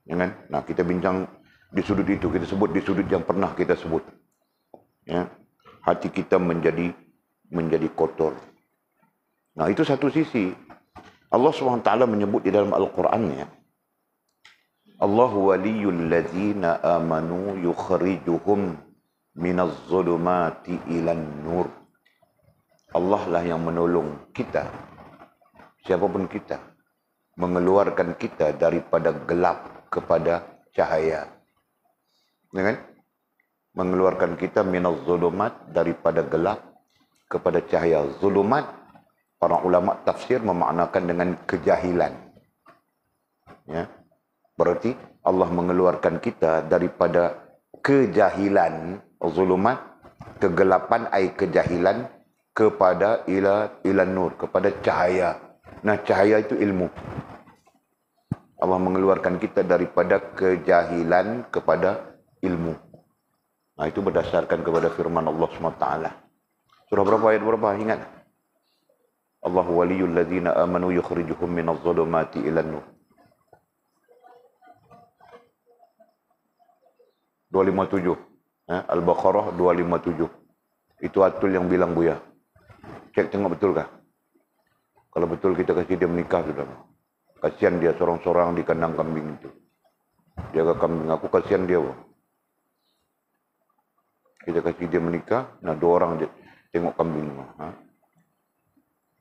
Ya kan? Nah, kita bincang di sudut itu, kita sebut di sudut yang pernah kita sebut. Ya. Hati kita menjadi kotor. Nah, itu satu sisi. Allah SWT menyebut di dalam Al-Qurannya, Allahu waliyul ladzina amanu yukhrijuhum minaz zulumati ilan nur. Allah lah yang menolong kita, siapapun kita, mengeluarkan kita daripada gelap kepada cahaya. Ya kan? Mengeluarkan kita minaz zulumat, daripada gelap kepada cahaya. Zulumat, para ulama tafsir memaknakan dengan kejahilan. Ya. Berarti Allah mengeluarkan kita daripada kejahilan, zulumat, kegelapan ai kejahilan, kepada ilan nur, kepada cahaya. Nah, cahaya itu ilmu. Allah mengeluarkan kita daripada kejahilan kepada ilmu. Nah, itu berdasarkan kepada firman Allah SWT. Surah berapa, ayat berapa? Ingat? Allahu waliyul ladzina amanu yukhrijuhum minaz zulumati ilan nur. 257. Al-Baqarah 257. Itu Atul yang bilang Buya. Cek tengok betul kah? Kalau betul kita kasih dia menikah sudah. Kasihan dia sorang-sorang di kandang kambing itu. Jaga kambing. Aku kasihan dia. Kita kasih dia menikah. Nah 2 orang dia tengok kambing.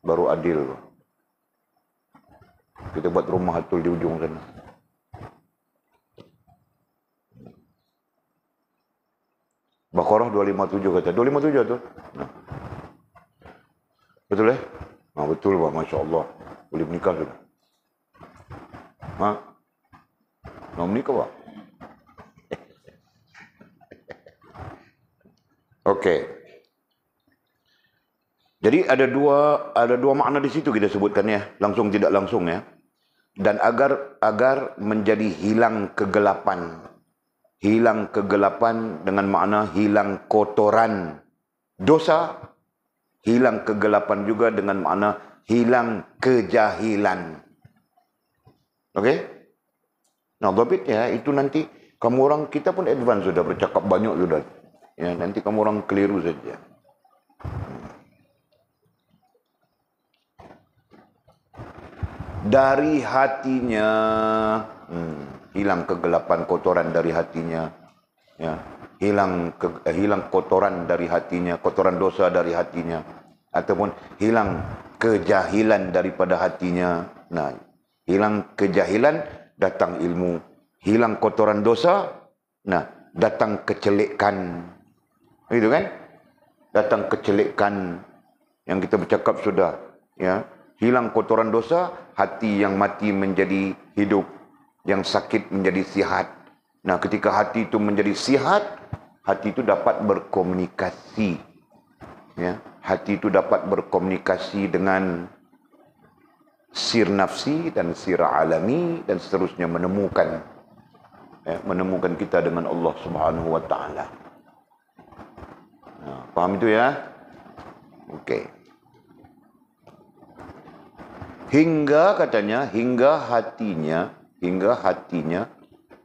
Baru adil. Kita buat rumah Atul di ujung sana. Baqarah 257 kata. 257 tu. Nah. Betul betul Pak. Masya Allah. Boleh menikah sudah. Mau menikah Pak? Okey. Jadi ada dua makna di situ kita sebutkan ya. Langsung tidak langsung ya. Dan agar menjadi hilang kegelapan. Hilang kegelapan dengan makna hilang kotoran dosa. Hilang kegelapan juga dengan makna hilang kejahilan. Okey? Nah, dhabit ya, itu nanti kamu orang, kita pun advance sudah, bercakap banyak sudah. Ya, nanti kamu orang keliru saja. Dari hatinya, hilang kegelapan kotoran dari hatinya. Ya. Hilang kotoran dari hatinya, kotoran dosa dari hatinya, ataupun hilang kejahilan daripada hatinya. Nah, hilang kejahilan, datang ilmu. Hilang kotoran dosa, nah, datang kecelekan. Itu kan? Datang kecelekan yang kita bercakap sudah, ya. Hilang kotoran dosa, hati yang mati menjadi hidup, yang sakit menjadi sihat. Nah, ketika hati itu menjadi sihat, hati itu dapat berkomunikasi. Ya, hati itu dapat berkomunikasi dengan sir nafsi dan sir alami dan seterusnya, menemukan kita dengan Allah Subhanahu wa taala. Nah, faham itu ya? Okey. Hingga hatinya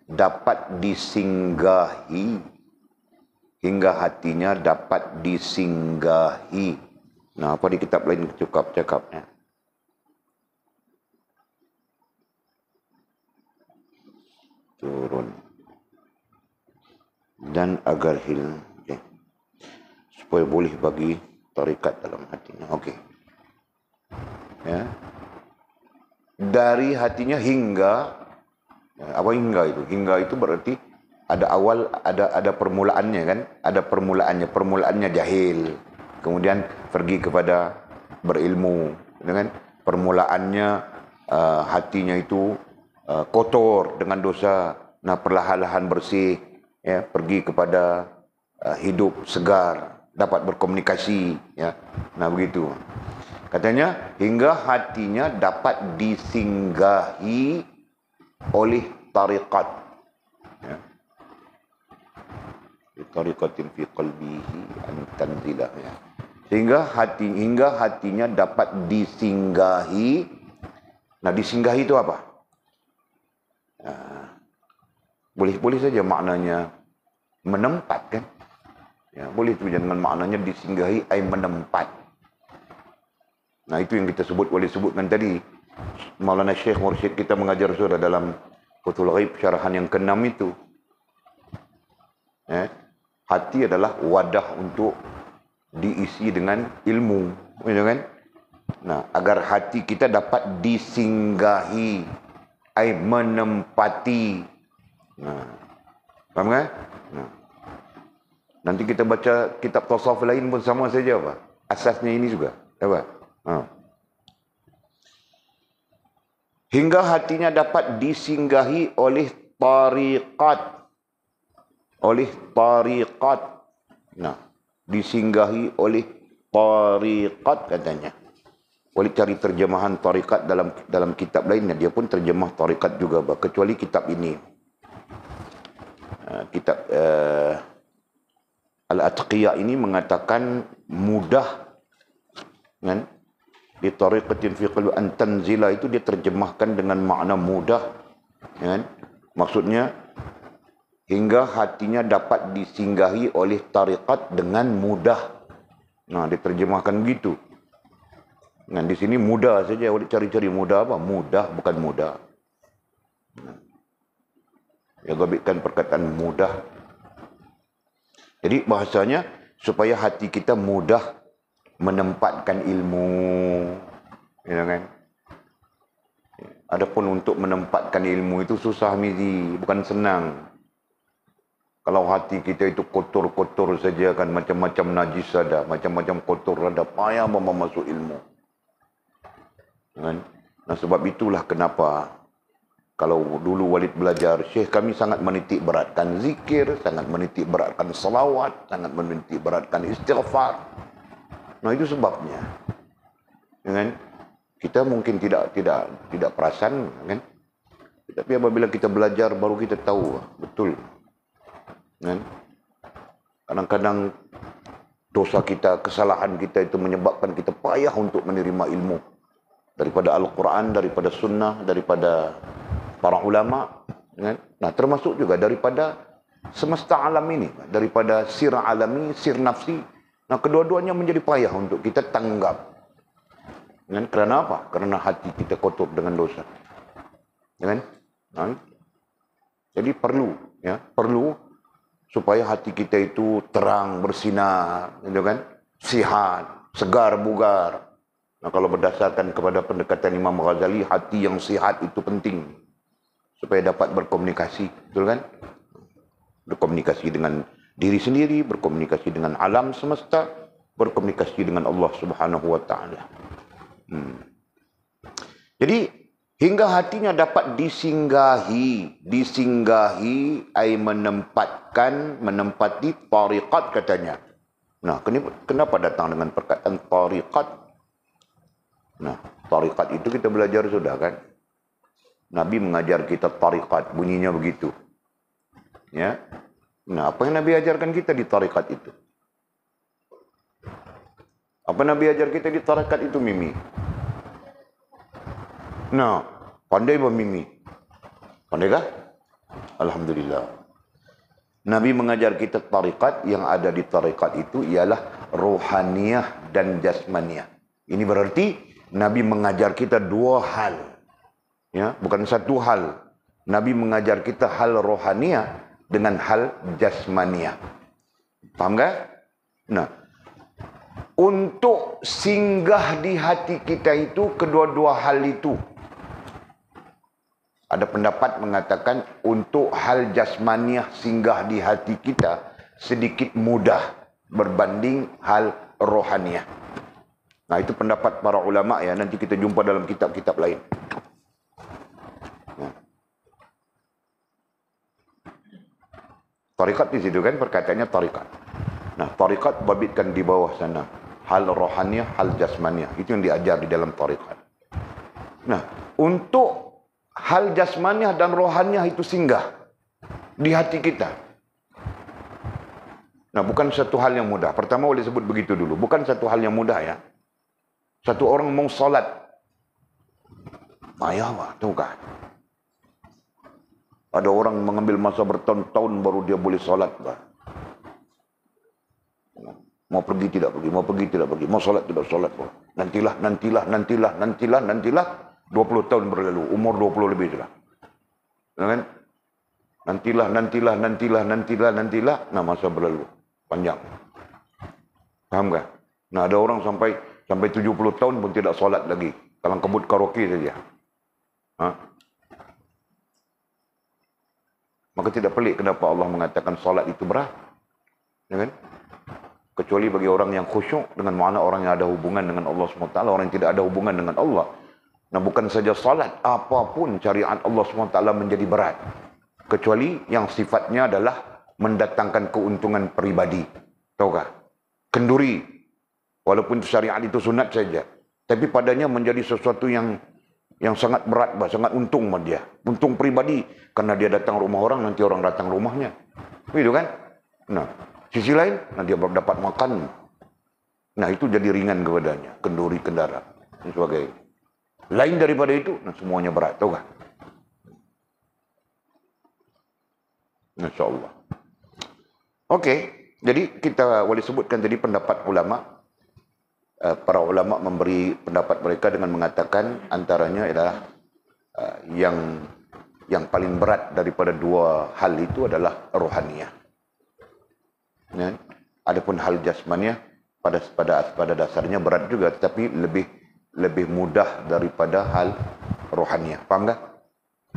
dapat disinggahi. Hingga hatinya dapat disinggahi. Nah, apa di kitab lain cakapnya? Turun. Dan agar hilang. Okay. Supaya boleh bagi tarikat dalam hatinya. Okey. Ya. Dari hatinya hingga, apa hingga itu? Hingga itu berarti ada awal, ada permulaannya kan? Ada permulaannya jahil. Kemudian pergi kepada berilmu, dengan permulaannya hatinya itu kotor dengan dosa. Nah, perlahan-lahan bersih, ya, pergi kepada hidup segar, dapat berkomunikasi, ya. Nah, begitu. Katanya hingga hatinya dapat disinggahi oleh tariqat. Ya. Tariqatin fi qalbihi an tanzilah, ya. Hingga hatinya dapat disinggahi. Nah, disinggahi itu apa? Boleh saja maknanya menempat kan? Ya, boleh itu dengan maknanya disinggahi ay menempat. Nah, itu yang kita sebutkan tadi. Maulana Syekh Mursyid kita mengajar surah dalam Fathul Ghaib syarahan yang ke-6 itu. Hati adalah wadah untuk diisi dengan ilmu, gitu kan? Nah, agar hati kita dapat disinggahi, ay menempati. Nah, paham kan? Nah, nanti kita baca kitab tasawuf lain pun sama saja, apa? Asasnya ini juga, apa? Hingga hatinya dapat disinggahi oleh tariqat. Nah, disinggahi oleh tariqat katanya. Boleh cari terjemahan tariqat dalam kitab lainnya. Dia pun terjemah tariqat juga, kecuali kitab ini. Kitab Al-Atqiyah ini mengatakan mudah, kan? Di tariqatin fi qalbi an tanzila itu dia terjemahkan dengan makna mudah, kan? Maksudnya hingga hatinya dapat disinggahi oleh tariqat dengan mudah. Nah, diterjemahkan begitu. Nah, di sini mudah saja. Cari-cari mudah apa? Mudah, bukan mudah. Ya, gabitkan perkataan mudah. Jadi bahasanya supaya hati kita mudah menempatkan ilmu. Ya kan? Adapun untuk menempatkan ilmu itu susah mizi, bukan senang. Kalau hati kita itu kotor-kotor saja kan, macam-macam najis ada, macam-macam kotor ada, payah masuk ilmu. Kan? Nah, sebab itulah kenapa kalau dulu Walid belajar, Syekh kami sangat menitik beratkan zikir, sangat menitik beratkan salawat, sangat menitik beratkan istighfar. Nah, itu sebabnya. Kan? Kita mungkin tidak perasan, kan? Tapi apabila kita belajar baru kita tahu betul. Kan? Kadang-kadang dosa kita, kesalahan kita itu menyebabkan kita payah untuk menerima ilmu daripada Al-Quran, daripada Sunnah, daripada para ulama. Kan? Nah, termasuk juga daripada semesta alam ini, daripada sir alami, sir nafsi. Nah, kedua-duanya menjadi payah untuk kita tanggap. Kan? Kerana apa? Kerana hati kita kotor dengan dosa. Kan? Nah, jadi perlu supaya hati kita itu terang, bersinar, gitu kan? Sihat, segar, bugar. Nah, kalau berdasarkan kepada pendekatan Imam Ghazali, hati yang sihat itu penting supaya dapat berkomunikasi, betul kan? Berkomunikasi dengan diri sendiri, berkomunikasi dengan alam semesta, berkomunikasi dengan Allah Subhanahu wa taala. Jadi hingga hatinya dapat disinggahi ay menempati tariqat katanya. Nah, kenapa datang dengan perkataan tariqat? Nah, tariqat itu kita belajar sudah kan? Nabi mengajar kita tariqat, bunyinya begitu. Ya. Nah, apa yang Nabi ajarkan kita di tariqat itu? Apa Nabi ajar kita di tariqat itu, Mimi? Nah, pandai bah Mimi? Pandai kah? Alhamdulillah. Nabi mengajar kita tariqat, yang ada di tariqat itu ialah rohaniyah dan jasmaniyah. Ini berarti Nabi mengajar kita dua hal. Ya, bukan satu hal. Nabi mengajar kita hal rohaniyah dengan hal jasmaniyah. Faham tak? Nah, untuk singgah di hati kita itu kedua-dua hal itu. Ada pendapat mengatakan untuk hal jasmaniyah singgah di hati kita sedikit mudah berbanding hal rohaniyah. Nah, itu pendapat para ulama ya. Nanti kita jumpa dalam kitab-kitab lain. Nah. Tariqat di situ kan perkataannya tariqat. Nah, tariqat babitkan di bawah sana. Hal rohaniyah, hal jasmaniyah. Itu yang diajar di dalam tariqat. Nah, untuk hal jasmaniyah dan rohaniyah itu singgah di hati kita. Nah, bukan satu hal yang mudah. Pertama boleh sebut begitu dulu. Bukan satu hal yang mudah ya. Satu orang mau salat. Payah bah, tahu kan? Ada orang mengambil masa bertahun-tahun baru dia boleh salat bah. Mau pergi tidak pergi, mau pergi tidak pergi, mau salat tidak salat bah. Nantilah. 20 tahun berlalu, umur 20 lebih sudah. Kan? Nantilah. Nah, masa berlalu. Panjang. Faham tak? Nah, ada orang sampai 70 tahun pun tidak solat lagi. Kalang kebut karaoke saja. Ha? Maka tidak pelik kenapa Allah mengatakan solat itu berat. Ya kan? Kecuali bagi orang yang khusyuk, dengan makna orang yang ada hubungan dengan Allah SWT, orang yang tidak ada hubungan dengan Allah. Nah, bukan saja salat, apapun syariat Allah SWT menjadi berat. Kecuali yang sifatnya adalah mendatangkan keuntungan pribadi. Tahukah? Kenduri. Walaupun syariat itu sunat saja. Tapi padanya menjadi sesuatu yang sangat berat, sangat untung dia. Untung pribadi. Karena dia datang rumah orang, nanti orang datang rumahnya. Begitu kan? Nah, sisi lain, nanti dia dapat makan. Nah, itu jadi ringan kepadanya. Kenduri, kendara. Dan sebagainya. Lain daripada itu, nah semuanya berat, tahu tak? Masya-Allah. Okey, jadi kita boleh sebutkan tadi pendapat ulama. Para ulama memberi pendapat mereka dengan mengatakan antaranya adalah yang paling berat daripada dua hal itu adalah rohaniyah. Ya. Adapun hal jasmaniah pada dasarnya berat juga, tetapi lebih mudah daripada hal rohaniyah. Faham tak?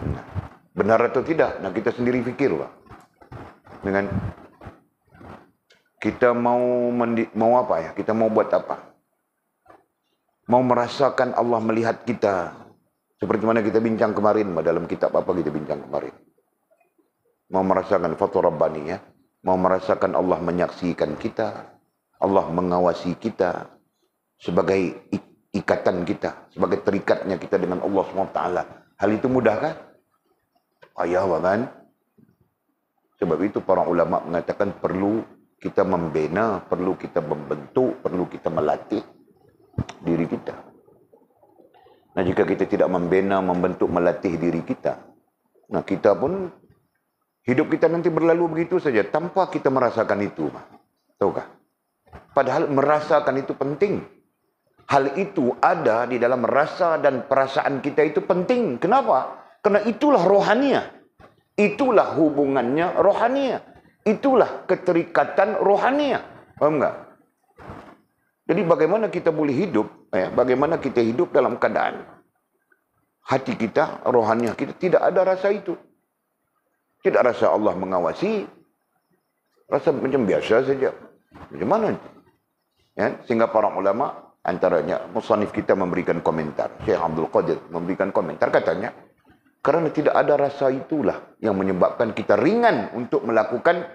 Nah, benar atau tidak? Nah, kita sendiri fikir, Pak. Dengan kita mau apa ya? Kita mau buat apa? Mau merasakan Allah melihat kita seperti mana kita bincang kemarin dalam kitab apa kita bincang kemarin. Mau merasakan fathur rabbani ya. Mau merasakan Allah menyaksikan kita, Allah mengawasi kita sebagai ikatan kita, sebagai terikatnya kita dengan Allah SWT. Hal itu mudah kan? Payah kan? Sebab itu para ulama mengatakan perlu kita membina, perlu kita membentuk, perlu kita melatih diri kita. Nah, jika kita tidak membina, membentuk, melatih diri kita, nah kita pun hidup kita nanti berlalu begitu saja tanpa kita merasakan itu. Tahukah? Padahal merasakan itu penting. Hal itu ada di dalam rasa dan perasaan kita itu penting. Kenapa? Karena itulah rohaniah. Itulah hubungannya rohaniah. Itulah keterikatan rohaniah. Paham enggak? Jadi bagaimana kita boleh hidup, bagaimana kita hidup dalam keadaan hati kita, rohaniah kita tidak ada rasa itu. Tidak rasa Allah mengawasi, rasa macam biasa saja. Macam mana? Ya, sehingga para ulama, antaranya musannif kita memberikan komentar. Syekh Abdul Qadir memberikan komentar, katanya, karena tidak ada rasa itulah yang menyebabkan kita ringan untuk melakukan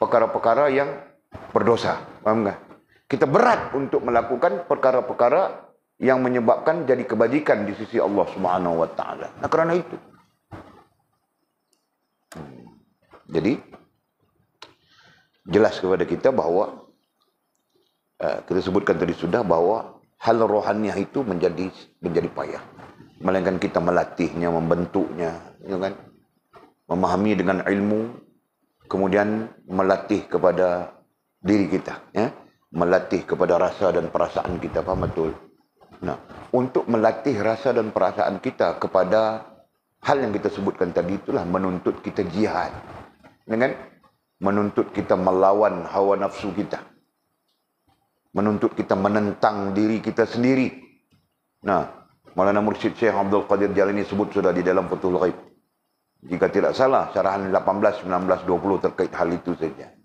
perkara-perkara yang berdosa. Faham tak? Kita berat untuk melakukan perkara-perkara yang menyebabkan jadi kebajikan di sisi Allah Subhanahu wa taala. Nah, kerana itu. Jadi jelas kepada kita bahawa kita sebutkan tadi sudah bahawa hal rohaniah itu menjadi payah. Melainkan kita melatihnya, membentuknya, ya kan? Memahami dengan ilmu, kemudian melatih kepada diri kita, ya. Melatih kepada rasa dan perasaan kita. Faham betul? Nah, untuk melatih rasa dan perasaan kita kepada hal yang kita sebutkan tadi, itulah menuntut kita jihad. Dengan menuntut kita melawan hawa nafsu kita. Menuntut kita menentang diri kita sendiri. Nah, Maulana Mursyid Syekh Abdul Qadir Jalani sebut sudah di dalam Fathul Ghaib. Jika tidak salah, syarahan 18, 19, 20 terkait hal itu saja.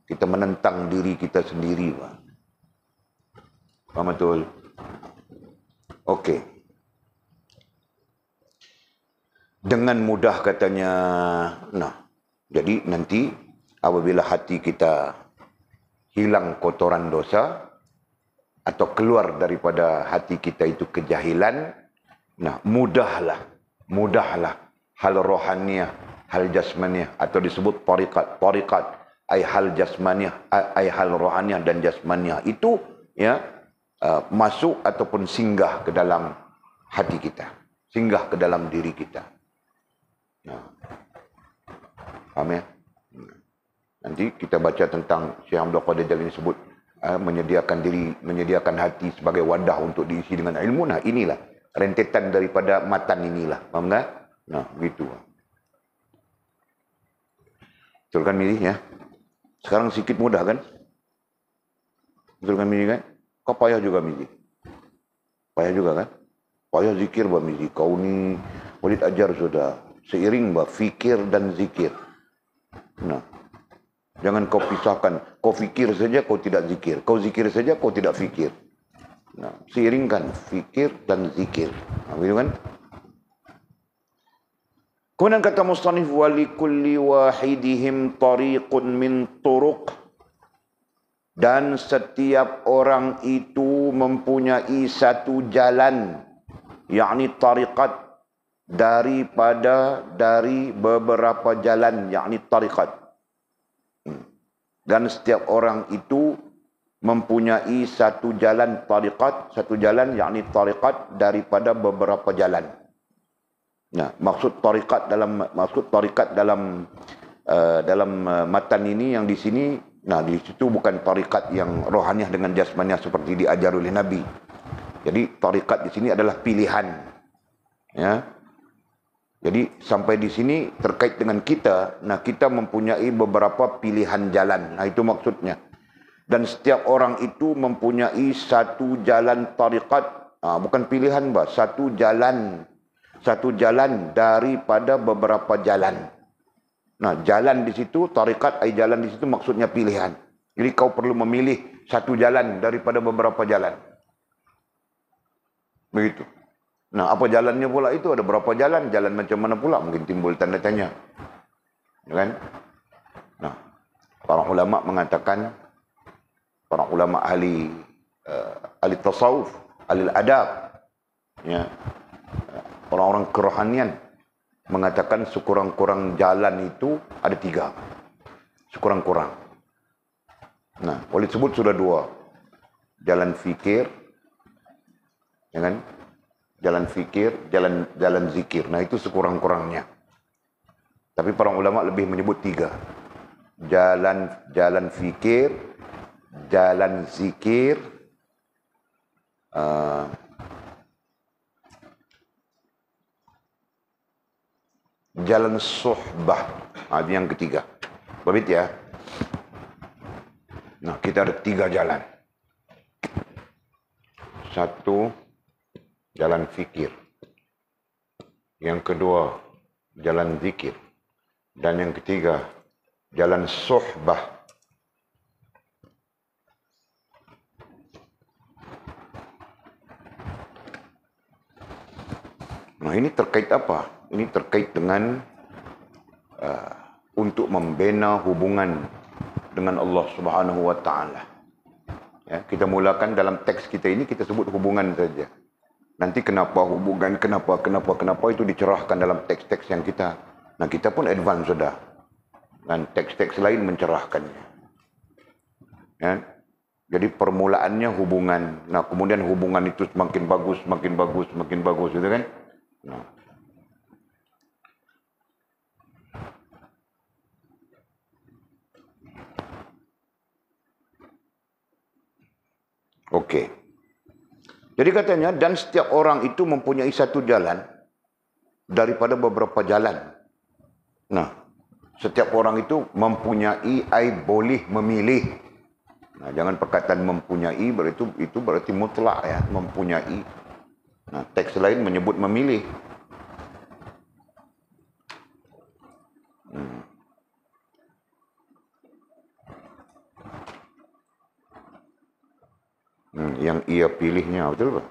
Kita menentang diri kita sendiri, Pak. Faham betul? Okey. Dengan mudah katanya, nah, jadi nanti apabila hati kita hilang kotoran dosa atau keluar daripada hati kita itu kejahilan, nah, mudahlah hal rohaniah, hal jasmaniah atau disebut tariqat, ai hal jasmaniah, ai hal rohaniah dan jasmaniah itu ya masuk ataupun singgah ke dalam hati kita, singgah ke dalam diri kita. Nah, paham ya? Nanti kita baca tentang Syekh Abdul Qadir Jalani sebut menyediakan hati sebagai wadah untuk diisi dengan ilmu. Nah, inilah rentetan daripada matan inilah. Faham tak? Nah, begitu. Betul kan Miri ya? Sekarang sikit mudah kan? Betul kan Miri kan? Kau payah juga Miri. Payah juga kan? Payah zikir bah Miri. Kau ni murid ajar sudah. Seiring bah fikir dan zikir. Nah, jangan kau pisahkan. Kau fikir saja, kau tidak zikir. Kau zikir saja, kau tidak fikir. Nah, seiringkan fikir dan zikir. Nah, begitu kan? Kemudian kata musannif walikulli wahidihim tariqun min turuq, dan setiap orang itu mempunyai satu jalan, yakni tariqat, dari beberapa jalan, yakni tariqat. Dan setiap orang itu mempunyai satu jalan tariqat, satu jalan yakni tariqat daripada beberapa jalan. Nah, maksud tariqat dalam dalam matan ini yang di sini, nah di situ bukan tarikat yang rohaniah dengan jasmaniah seperti diajar oleh Nabi. Jadi tarikat di sini adalah pilihan. Ya. Jadi sampai di sini terkait dengan kita, nah kita mempunyai beberapa pilihan jalan. Nah itu maksudnya. Dan setiap orang itu mempunyai satu jalan tarikat, bukan pilihan, Mbak, satu jalan daripada beberapa jalan. Nah, jalan di situ, tarikat, jalan di situ maksudnya pilihan. Jadi kau perlu memilih satu jalan daripada beberapa jalan. Begitu. Nah, apa jalannya pula itu? Ada berapa jalan? Jalan macam mana pula? Mungkin timbul tanda tanya. Ya kan? Nah, para ulama mengatakan, para ulama ahli tasawuf, ahli adab, ya, orang-orang kerohanian mengatakan sekurang-kurang jalan itu ada 3. Sekurang-kurang. Nah, boleh disebut sudah 2. Jalan fikir, ya kan? Jalan fikir, jalan zikir. Nah, itu sekurang-kurangnya. Tapi para ulama lebih menyebut 3. Jalan fikir, jalan zikir, jalan suhbah. Itu yang ketiga. Babit ya. Nah, kita ada 3 jalan. 1, jalan fikir. Yang kedua, jalan zikir. Dan yang ketiga, jalan suhbah. Nah, ini terkait apa? Ini terkait dengan untuk membina hubungan dengan Allah Subhanahu wa taala. Ya, kita mulakan dalam teks kita ini kita sebut hubungan saja. Nanti kenapa hubungan, kenapa itu dicerahkan dalam teks-teks yang kita. Nah, kita pun advance sudah. Dan teks-teks lain mencerahkannya. Ya. Jadi permulaannya hubungan. Nah, kemudian hubungan itu semakin bagus, gitu kan? Nah. Okey. Jadi katanya, dan setiap orang itu mempunyai satu jalan daripada beberapa jalan. Nah, setiap orang itu mempunyai, boleh memilih. Nah, jangan perkataan mempunyai, itu berarti mutlak ya, mempunyai. Nah, teks lain menyebut memilih. Yang ia pilihnya, betul tak?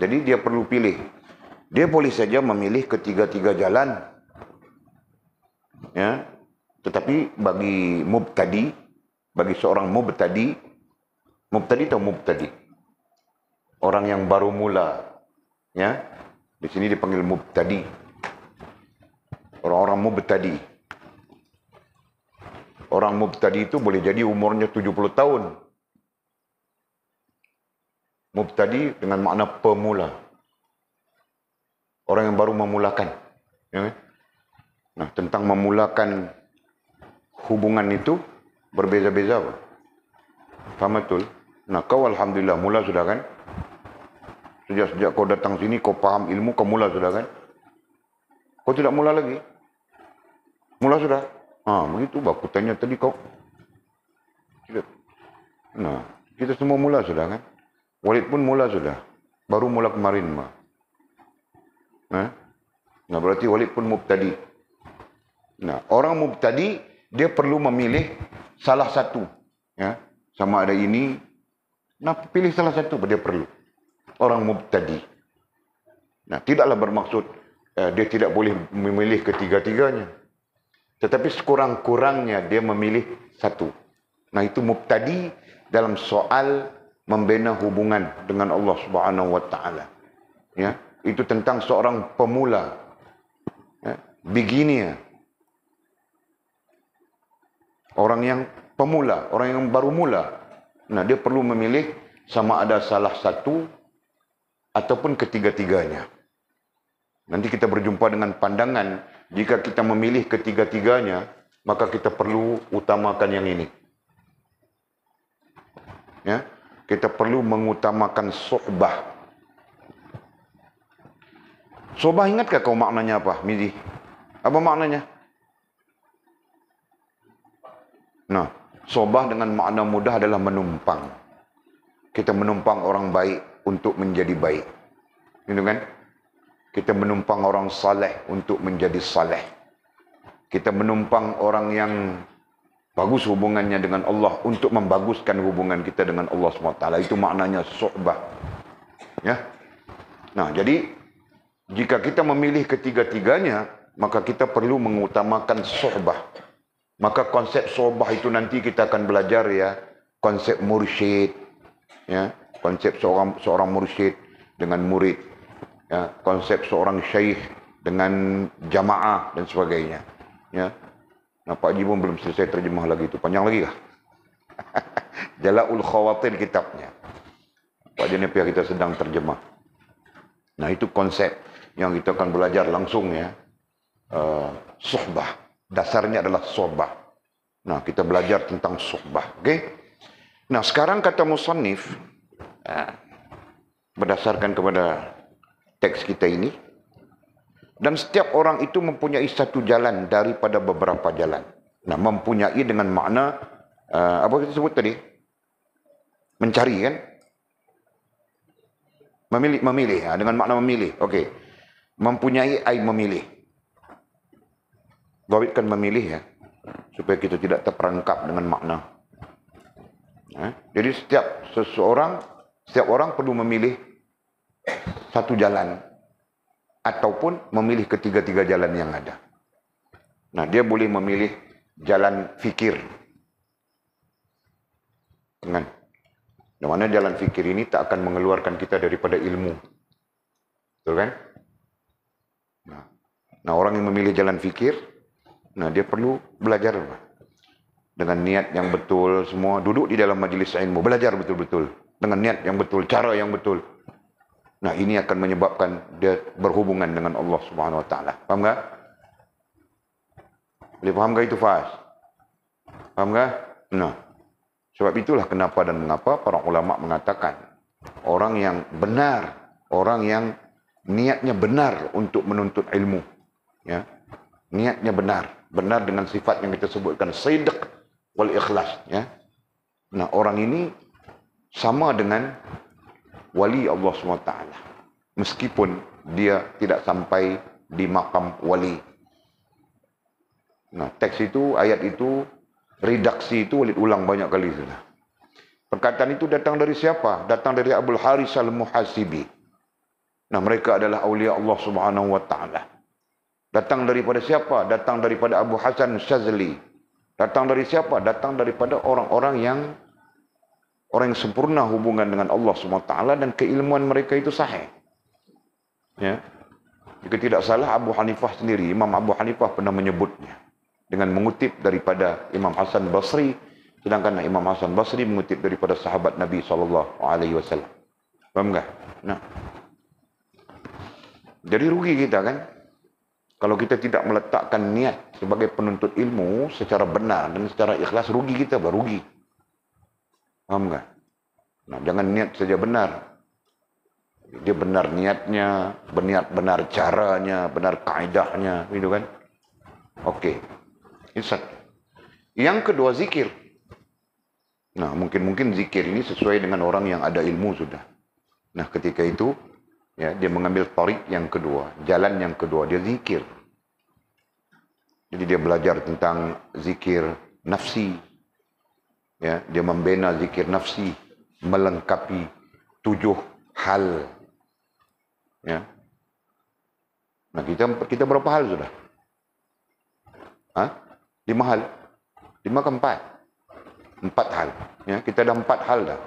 Jadi dia perlu pilih. Dia boleh saja memilih ketiga-tiga jalan. Ya. Tetapi bagi mubtadi, bagi seorang mubtadi atau mubtadi, orang yang baru mula, ya. Di sini dipanggil mubtadi. Orang-orang mubtadi. Orang mubtadi itu boleh jadi umurnya 70 tahun. Mubtadi dengan makna pemula. Orang yang baru memulakan. Ya. Nah, tentang memulakan hubungan itu berbeza-beza. Faham betul? Nah, kau alhamdulillah mula sudah kan? Sejak kau datang sini, kau paham ilmu, kau mula sudah kan? Kau tidak mula lagi? Mula sudah? Begitu. Aku tanya tadi kau. Nah, kita semua mula sudah kan? Walid pun mula sudah. Baru mula kemarin mah. Nah, berarti Walid pun mubtadi. Nah, orang mubtadi, dia perlu memilih salah satu. Ya, sama ada ini. Nah, pilih salah satu, dia perlu. Orang mubtadi. Nah, tidaklah bermaksud dia tidak boleh memilih ketiga-tiganya. Tetapi sekurang-kurangnya dia memilih satu. Nah, itu mubtadi dalam soal membina hubungan dengan Allah Subhanahu wa taala. Ya, itu tentang seorang pemula. Ya, beginner. Orang yang pemula, orang yang baru mula. Nah, dia perlu memilih sama ada salah satu ataupun ketiga-tiganya. Nanti kita berjumpa dengan pandangan Jika kita memilih ketiga-tiganya, maka kita perlu utamakan yang ini. Ya, kita perlu mengutamakan suhbah. Suhbah ingatkah kau maknanya apa, Midi? Apa maknanya? Nah, suhbah dengan makna mudah adalah menumpang. Kita menumpang orang baik untuk menjadi baik. Gitu kan? Kita menumpang orang saleh untuk menjadi saleh. Kita menumpang orang yang bagus hubungannya dengan Allah untuk membaguskan hubungan kita dengan Allah SWT. Itu maknanya suhbah. Ya. Nah, jadi jika kita memilih ketiga-tiganya, maka kita perlu mengutamakan suhbah. Maka konsep suhbah itu nanti kita akan belajar ya, konsep mursyid, ya, konsep seorang mursyid dengan murid, ya, konsep seorang syekh dengan jamaah dan sebagainya. Ya. Nah, Pak Haji pun belum selesai terjemah lagi itu. Panjang lagi kah? Jala'ul Khawatir kitabnya. Pak Haji Nepia kita sedang terjemah. Nah, itu konsep yang kita akan belajar langsung ya. Suhbah. Dasarnya adalah suhbah. Nah, kita belajar tentang suhbah. Oke? Nah, sekarang kata musannif, berdasarkan kepada teks kita ini, dan setiap orang itu mempunyai satu jalan daripada beberapa jalan. Nah, mempunyai dengan makna, apa kita sebut tadi? Mencari kan? Memilih. Ya, dengan makna memilih. Okey. Mempunyai ai memilih. Gawitkan memilih ya. Supaya kita tidak terperangkap dengan makna. Jadi setiap orang perlu memilih satu jalan. Ataupun memilih ketiga-tiga jalan yang ada. Nah, dia boleh memilih jalan fikir. Dengan mana jalan fikir ini tak akan mengeluarkan kita daripada ilmu. Betul kan? Nah, orang yang memilih jalan fikir, nah dia perlu belajar dengan niat yang betul semua. Duduk di dalam majlis ilmu, belajar betul-betul. Dengan niat yang betul, cara yang betul. Nah, ini akan menyebabkan dia berhubungan dengan Allah Subhanahu Wa Taala. Faham tak? Boleh faham tak itu, Faz? Faham tak? Nah, sebab itulah kenapa dan mengapa para ulama mengatakan orang yang benar, orang yang niatnya benar untuk menuntut ilmu, ya, niatnya benar dengan sifat yang kita sebutkan sidq wal ikhlas, ya. Nah, orang ini sama dengan wali Allah SWT. Meskipun dia tidak sampai di makam wali. Nah, teks itu, ayat itu, redaksi itu Walid ulang banyak kali sudah. Perkataan itu datang dari siapa? Datang dari Abul Haris al-Muhasibi. Nah, mereka adalah awliya Allah Subhanahu Wa Taala. Datang daripada siapa? Datang daripada Abu Hasan Syazali. Datang dari siapa? Datang daripada orang-orang yang sempurna hubungan dengan Allah SWT dan keilmuan mereka itu sahih. Ya. Jika tidak salah, Abu Hanifah sendiri, Imam Abu Hanifah pernah menyebutnya dengan mengutip daripada Imam Hasan Basri, sedangkan Imam Hasan Basri mengutip daripada sahabat Nabi SAW. Faham tak? Nah, jadi rugi kita kan? Kalau kita tidak meletakkan niat sebagai penuntut ilmu secara benar dan secara ikhlas, rugi kita, rugi. Faham tak? Nah, jangan niat saja benar. Dia benar niatnya, benar caranya, benar kaedahnya, gitu kan? Okey. Yang kedua, zikir. Nah, mungkin zikir ini sesuai dengan orang yang ada ilmu sudah. Nah, ketika itu, ya, dia mengambil tarik yang kedua, jalan yang kedua, dia zikir. Jadi dia belajar tentang zikir nafsi. Ya, dia membina zikir nafsi, melengkapi 7 hal. Ya. Nah, kita berapa hal sudah? 5 hal. 5 ke 4? 4 hal. Ya, kita ada 4 hal dah.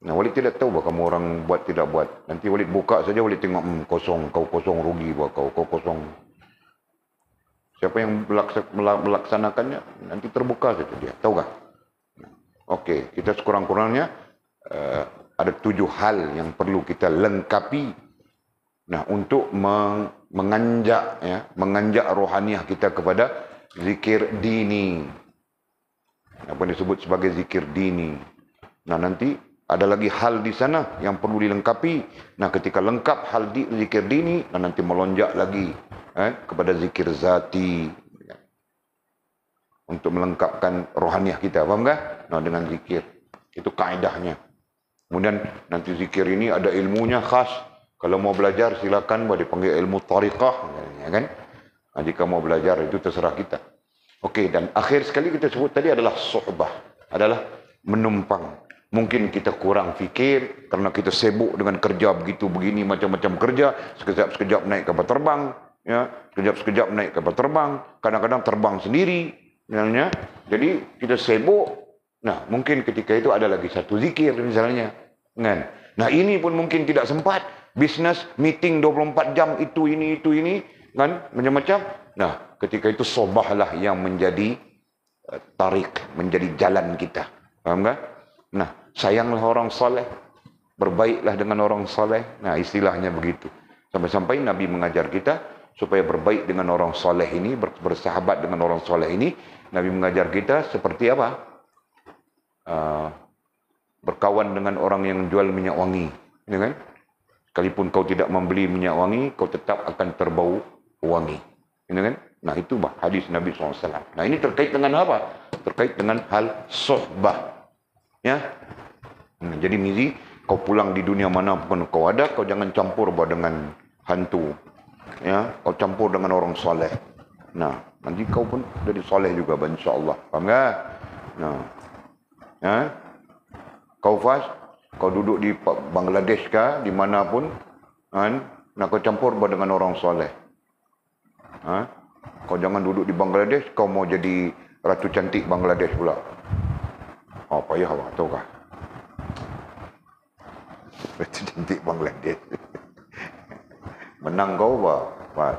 Nah, Walid tidak tahu kamu orang buat tidak buat. Nanti Walid buka saja, Walid tengok, kosong, kau kosong, rugi buat kau kosong. Siapa yang melaksanakannya, nanti terbuka saja dia. Tahu tak? Okey, kita sekurang-kurangnya ada 7 hal yang perlu kita lengkapi. Nah, untuk menganjak, ya, menganjak rohaniah kita kepada zikir dini. Apa disebut sebagai zikir dini. Nah, nanti ada lagi hal di sana yang perlu dilengkapi. Nah, ketika lengkap hal di zikir dini, nah nanti melonjak lagi kepada zikir zati. Untuk melengkapkan rohaniah kita. Faham tak? Nah, dengan zikir. Itu kaedahnya. Kemudian nanti zikir ini ada ilmunya khas. Kalau mau belajar silakan boleh dipanggil ilmu tariqah, ya kan? Nah, jika mau belajar itu terserah kita. Okey, dan akhir sekali kita sebut tadi adalah suhbah, adalah menumpang. Mungkin kita kurang fikir karena kita sibuk dengan kerja begitu begini macam-macam kerja, sekejap-sekejap naik kapal terbang, ya, sekejap-sekejap naik kapal terbang, kadang-kadang terbang sendiri, misalnya. Jadi kita sibuk. Nah, mungkin ketika itu ada lagi satu zikir misalnya, kan? Nah, ini pun mungkin tidak sempat. Bisnes, meeting 24 jam, itu ini, kan? Macam-macam. Nah, ketika itu sobahlah yang menjadi tarik, menjadi jalan kita. Faham tak? Nah, sayanglah orang soleh. Berbaiklah dengan orang soleh. Nah, istilahnya begitu. Sampai-sampai Nabi mengajar kita supaya berbaik dengan orang soleh ini, bersahabat dengan orang soleh ini. Nabi mengajar kita seperti apa? Berkawan dengan orang yang jual minyak wangi. Ya kan? Sekalipun kau tidak membeli minyak wangi, kau tetap akan terbau wangi. Ini kan? Nah, itu hadis Nabi SAW. Nah, ini terkait dengan apa? Terkait dengan hal sohbah. Ya. Jadi Mizi, kau pulang di dunia mana pun kau ada, kau jangan campur dengan hantu. Ya, kau campur dengan orang soleh. Nah, nanti kau pun jadi soleh juga, insya-Allah. Faham tak? Nah. Ya. Kau kau duduk di Bangladesh kah, di mana pun, kan? Nak kau campur dengan orang soleh. Kau jangan duduk di Bangladesh, kau mau jadi ratu cantik Bangladesh pula. Oh, payah awak, tahu kah? Ratu cantik Bangladesh. Menang kau, Pak.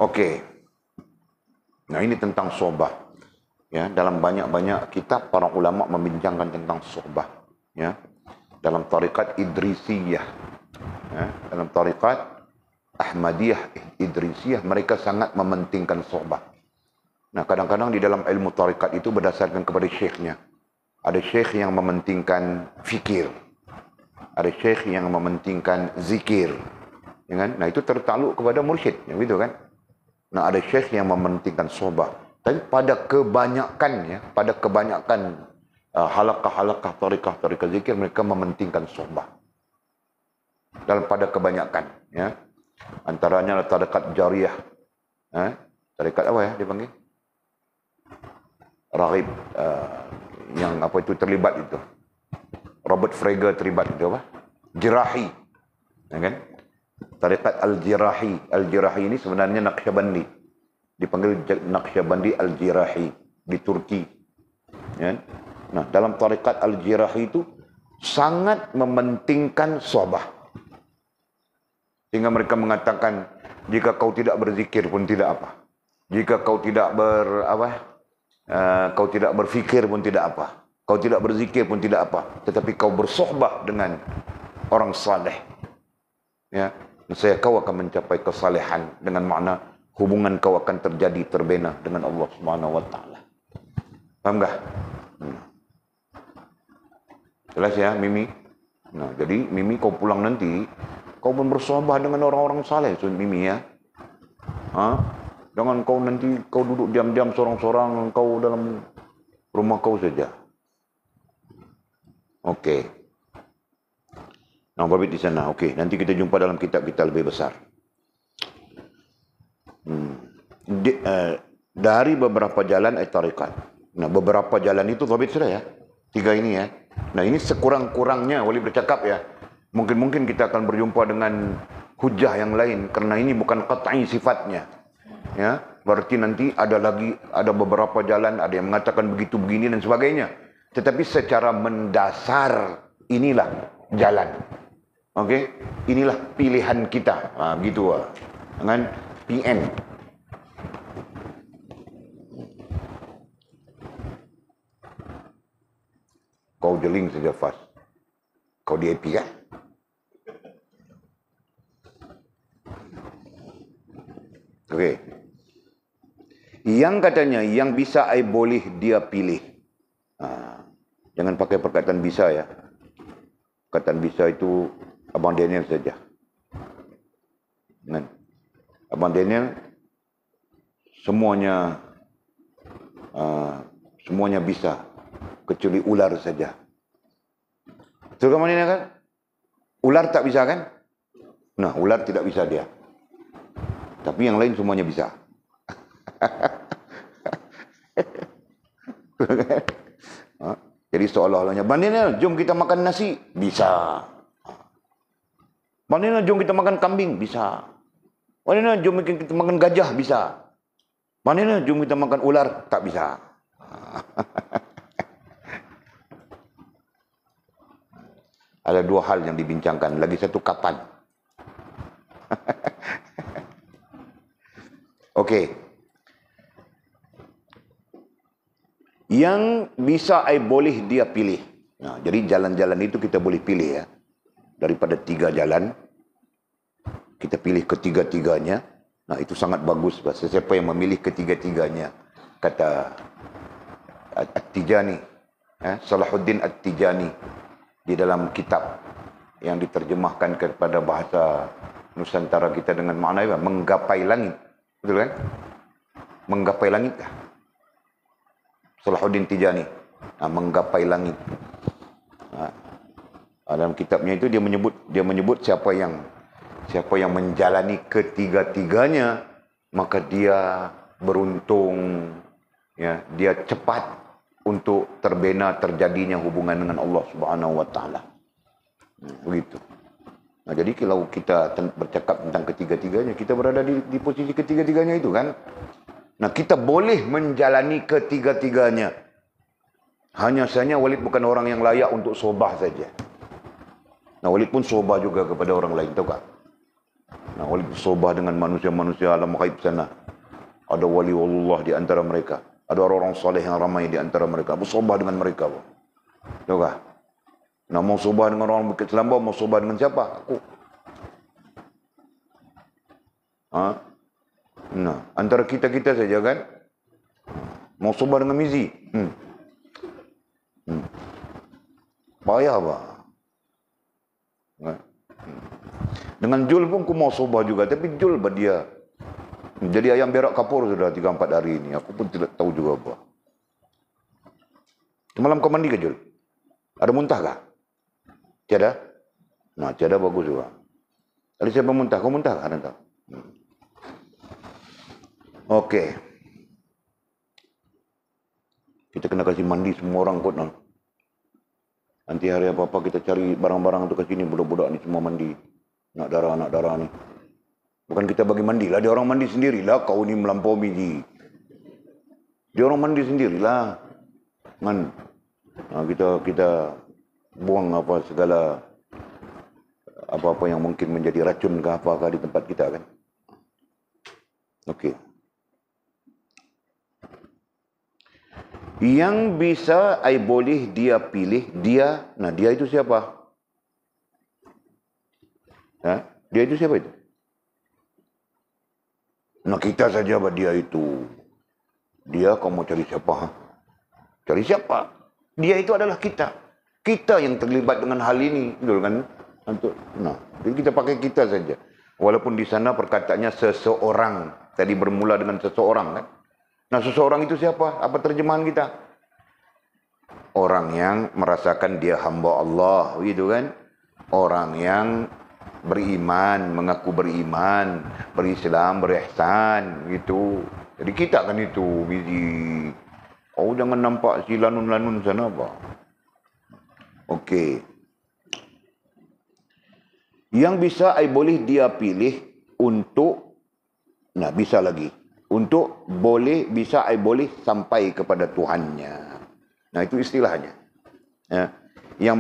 Okey. Nah, ini tentang sohbah. Ya, dalam banyak-banyak kitab para ulama membincangkan tentang sohbah. Ya, dalam tarikat Idrisiyah, ya, dalam tarikat Ahmadiyah Idrisiyah, mereka sangat mementingkan sohbah. Nah, kadang-kadang di dalam ilmu tarikat itu berdasarkan kepada syekhnya. Ada syekh yang mementingkan fikir, ada syekh yang mementingkan zikir, ya kan? Nah, itu tertakluk kepada mursyid, ya, gitu kan? Nah, ada syekh yang mementingkan sohbah. Tapi pada kebanyakan halaqah-halaqah tariqah zikir, mereka mementingkan sohbah. Dalam pada kebanyakan, ya. Antaranya adalah tariqat jariyah. Tariqat apa ya dipanggil? Raghib, yang apa itu terlibat itu. Robert Frege terlibat itu apa? Jirahi. Ya kan? Tariqat Al-Jirahi. Al-Jirahi ini sebenarnya Naqsyabandi. Dipanggil Naqsyabandi Al-Jirahi di Turki. Ya. Nah, dalam tarikat Al-Jirahi itu sangat mementingkan sohbah. Sehingga mereka mengatakan, jika kau tidak berzikir pun tidak apa. Jika kau tidak kau tidak berfikir pun tidak apa. Kau tidak berzikir pun tidak apa. Tetapi kau bersohbah dengan orang saleh. Ya, saya kau akan mencapai kesalehan, dengan makna hubungan kau akan terjadi terbina dengan Allah Subhanahu wa taala. Faham tak? Jelas ya, Mimi? Nah, jadi Mimi kau pulang nanti, kau pun bersohbah dengan orang-orang saleh, Mimi ya. Jangan kau nanti kau duduk diam-diam sorang-sorang kau dalam rumah kau saja. Okey. Nah, babit di sana. Okey, nanti kita jumpa dalam kitab kita lebih besar. Dari beberapa jalan tarikat. Nah, beberapa jalan itu babit sudah ya. 3 ini ya. Nah, ini sekurang-kurangnya boleh bercakap ya. Mungkin kita akan berjumpa dengan hujah yang lain karena ini bukan qat'i sifatnya. Ya, berarti nanti ada beberapa jalan, ada yang mengatakan begitu begini dan sebagainya. Tetapi secara mendasar inilah jalan. Okey, inilah pilihan kita. Begitu dengan PN. Kau jeling saja Fas. Kau di AP kan? Yang katanya, yang bisa I boleh dia pilih. Jangan pakai perkataan bisa ya. Perkataan bisa itu Abang Daniel saja. Abang Daniel semuanya bisa, kecuali ular saja. Betul kan Daniel kan? Ular tak bisa kan? Nah, ular tidak bisa dia. Tapi yang lain semuanya bisa. Jadi seolah-olahnya, Bang Daniel, jom kita makan nasi. Bisa. Bang Daniel, jom kita makan kambing. Bisa. Bang Daniel, jom kita makan gajah. Bisa. Bang Daniel, jom kita makan ular. Tak bisa. Ada dua hal yang dibincangkan. Lagi satu, kapan? Okey. Yang bisa boleh dia pilih. Nah, jadi jalan-jalan itu kita boleh pilih ya. Daripada 3 jalan, kita pilih ketiga-tiganya. Nah, itu sangat bagus. Siapa yang memilih ketiga-tiganya? Kata At-Tijani, Salahuddin At-Tijani, di dalam kitab yang diterjemahkan kepada bahasa Nusantara kita dengan makna apa? Menggapai langit. Betul kan? Menggapai langit. Salahuddin Tijani, menggapai langit. Dalam kitabnya itu dia menyebut siapa yang menjalani ketiga-tiganya, maka dia beruntung, ya, dia cepat untuk terjadinya hubungan dengan Allah Subhanahu wa taala. Begitu. Nah, jadi kalau kita bercakap tentang ketiga-tiganya, kita berada di posisi ketiga-tiganya itu kan. Nah, kita boleh menjalani ketiga-tiganya. Hanya saja Walid bukan orang yang layak untuk sobah saja. Nah, Walid pun sobah juga kepada orang lain, tahu tak? Nah, Walid sobah dengan manusia-manusia alam ghaib sana. Ada wali Allah di antara mereka. Ada orang-orang saleh yang ramai di antara mereka. Bersobah dengan mereka. Tahu tak? Nah, mau sobah dengan orang Bukit Selambau, mau sobah dengan siapa? Aku. Nah, antara kita-kita saja kan? Mau sobah dengan Mizi. Payah apa? Dengan Jul pun aku mau sobah juga. Tapi Jul dia jadi ayam berak kapur sudah 3-4 hari ini. Aku pun tidak tahu juga apa. Semalam kau mandi ke Jul? Ada muntah kah? Tiada? Nah, tiada bagus juga. Kalau siapa muntah? Kau muntah kah? Ada. Okey. Kita kena kasih mandi semua orang kot. Nanti hari apa-apa kita cari barang-barang tu ke sini. Budak-budak ni semua mandi. Nak darah ni. Bukan kita bagi mandi lah. Dia orang mandi sendirilah. Kau ni melampaui ji. Dia orang mandi sendirilah. Nah, kita buang segala apa-apa yang mungkin menjadi racun ke apakah di tempat kita kan. Okey. Yang bisa boleh dia pilih, dia itu siapa? Dia itu siapa itu? Nah, kita saja dia itu. Dia kau mau cari siapa? Cari siapa? Dia itu adalah kita. Kita yang terlibat dengan hal ini, betul kan? Jadi kita pakai kita saja. Walaupun di sana perkataannya seseorang. Tadi bermula dengan seseorang kan? Nah, seseorang itu siapa? Apa terjemahan kita? Orang yang merasakan dia hamba Allah, gitu kan? Orang yang beriman, mengaku beriman, berislam, berihsan, gitu. Jadi kita kan itu, biji. Oh, jangan nampak si lanun-lanun sana apa. Okey. Yang bisa boleh dia pilih untuk, bisa lagi. Untuk bisa boleh sampai kepada Tuhannya. Nah, itu istilahnya. Ya. Yang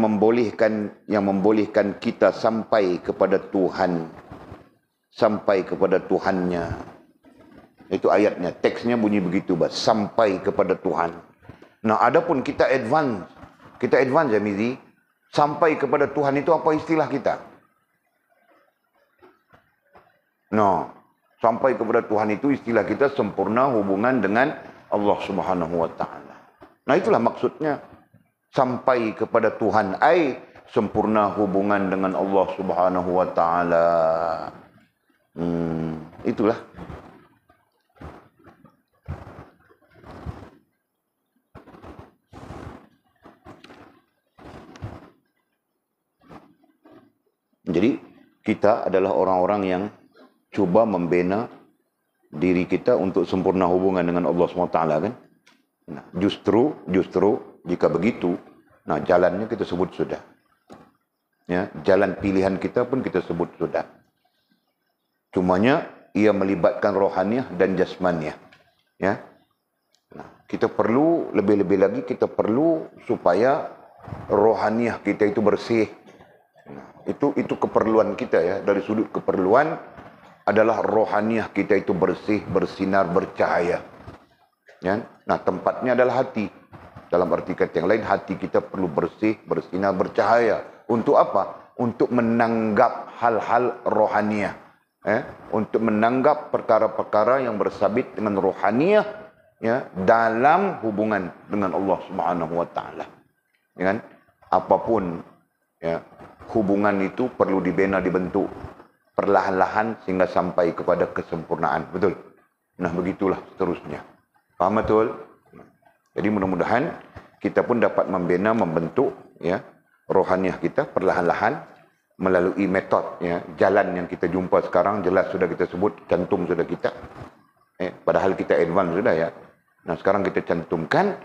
membolehkan kita sampai kepada Tuhan. Sampai kepada Tuhannya. Itu ayatnya, teksnya bunyi begitu, sampai kepada Tuhan. Nah, adapun kita advance ya Mizi, sampai kepada Tuhan itu apa istilah kita? Sampai kepada Tuhan itu istilah kita sempurna hubungan dengan Allah Subhanahu wa taala. Nah, itulah maksudnya sampai kepada Tuhan, ai sempurna hubungan dengan Allah Subhanahu wa taala. Itulah. Jadi kita adalah orang-orang yang cuba membina diri kita untuk sempurna hubungan dengan Allah SWT kan. Nah, justru jika begitu, nah jalannya kita sebut sudah. Ya, jalan pilihan kita pun kita sebut sudah. Cumanya ia melibatkan rohaniah dan jasmaniah. Ya. Nah, kita perlu lebih-lebih lagi kita perlu supaya rohaniah kita itu bersih. Nah, itu keperluan kita ya, dari sudut keperluan adalah rohaniah kita itu bersih, bersinar, bercahaya. Ya? Nah, tempatnya adalah hati. Dalam arti kata yang lain, hati kita perlu bersih, bersinar, bercahaya. Untuk apa? Untuk menanggap hal-hal rohaniah. Untuk menanggap perkara-perkara yang bersabit dengan rohaniah ya, dalam hubungan dengan Allah Subhanahu wa taala. Ya kan? Apapun ya, hubungan itu perlu dibina, dibentuk perlahan-lahan sehingga sampai kepada kesempurnaan. Betul? Nah, begitulah seterusnya. Paham betul? Jadi mudah-mudahan kita pun dapat membina, membentuk ya rohaniah kita perlahan-lahan melalui metod ya, jalan yang kita jumpa sekarang jelas sudah kita sebut, cantum sudah kita. Padahal kita advance sudah ya. Nah, sekarang kita cantumkan.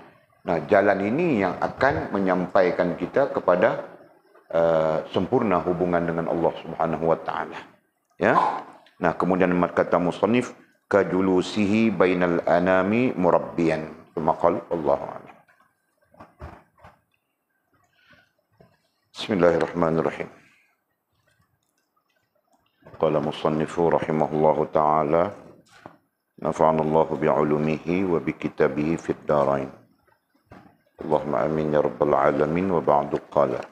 Nah, jalan ini yang akan menyampaikan kita kepada sempurna hubungan dengan Allah Subhanahu wa taala. Ya. Nah, kemudian kata musannif kajulusihi bainal anami murabbiyan. Maqal Allahu a'lam. Bismillahirrahmanirrahim. Qala musannifu rahimahullahu taala nafa'ana Allahu bi'ulumihi wa bi kitabihi fid darain. Allahumma amin ya rabbal alamin wa ba'du qala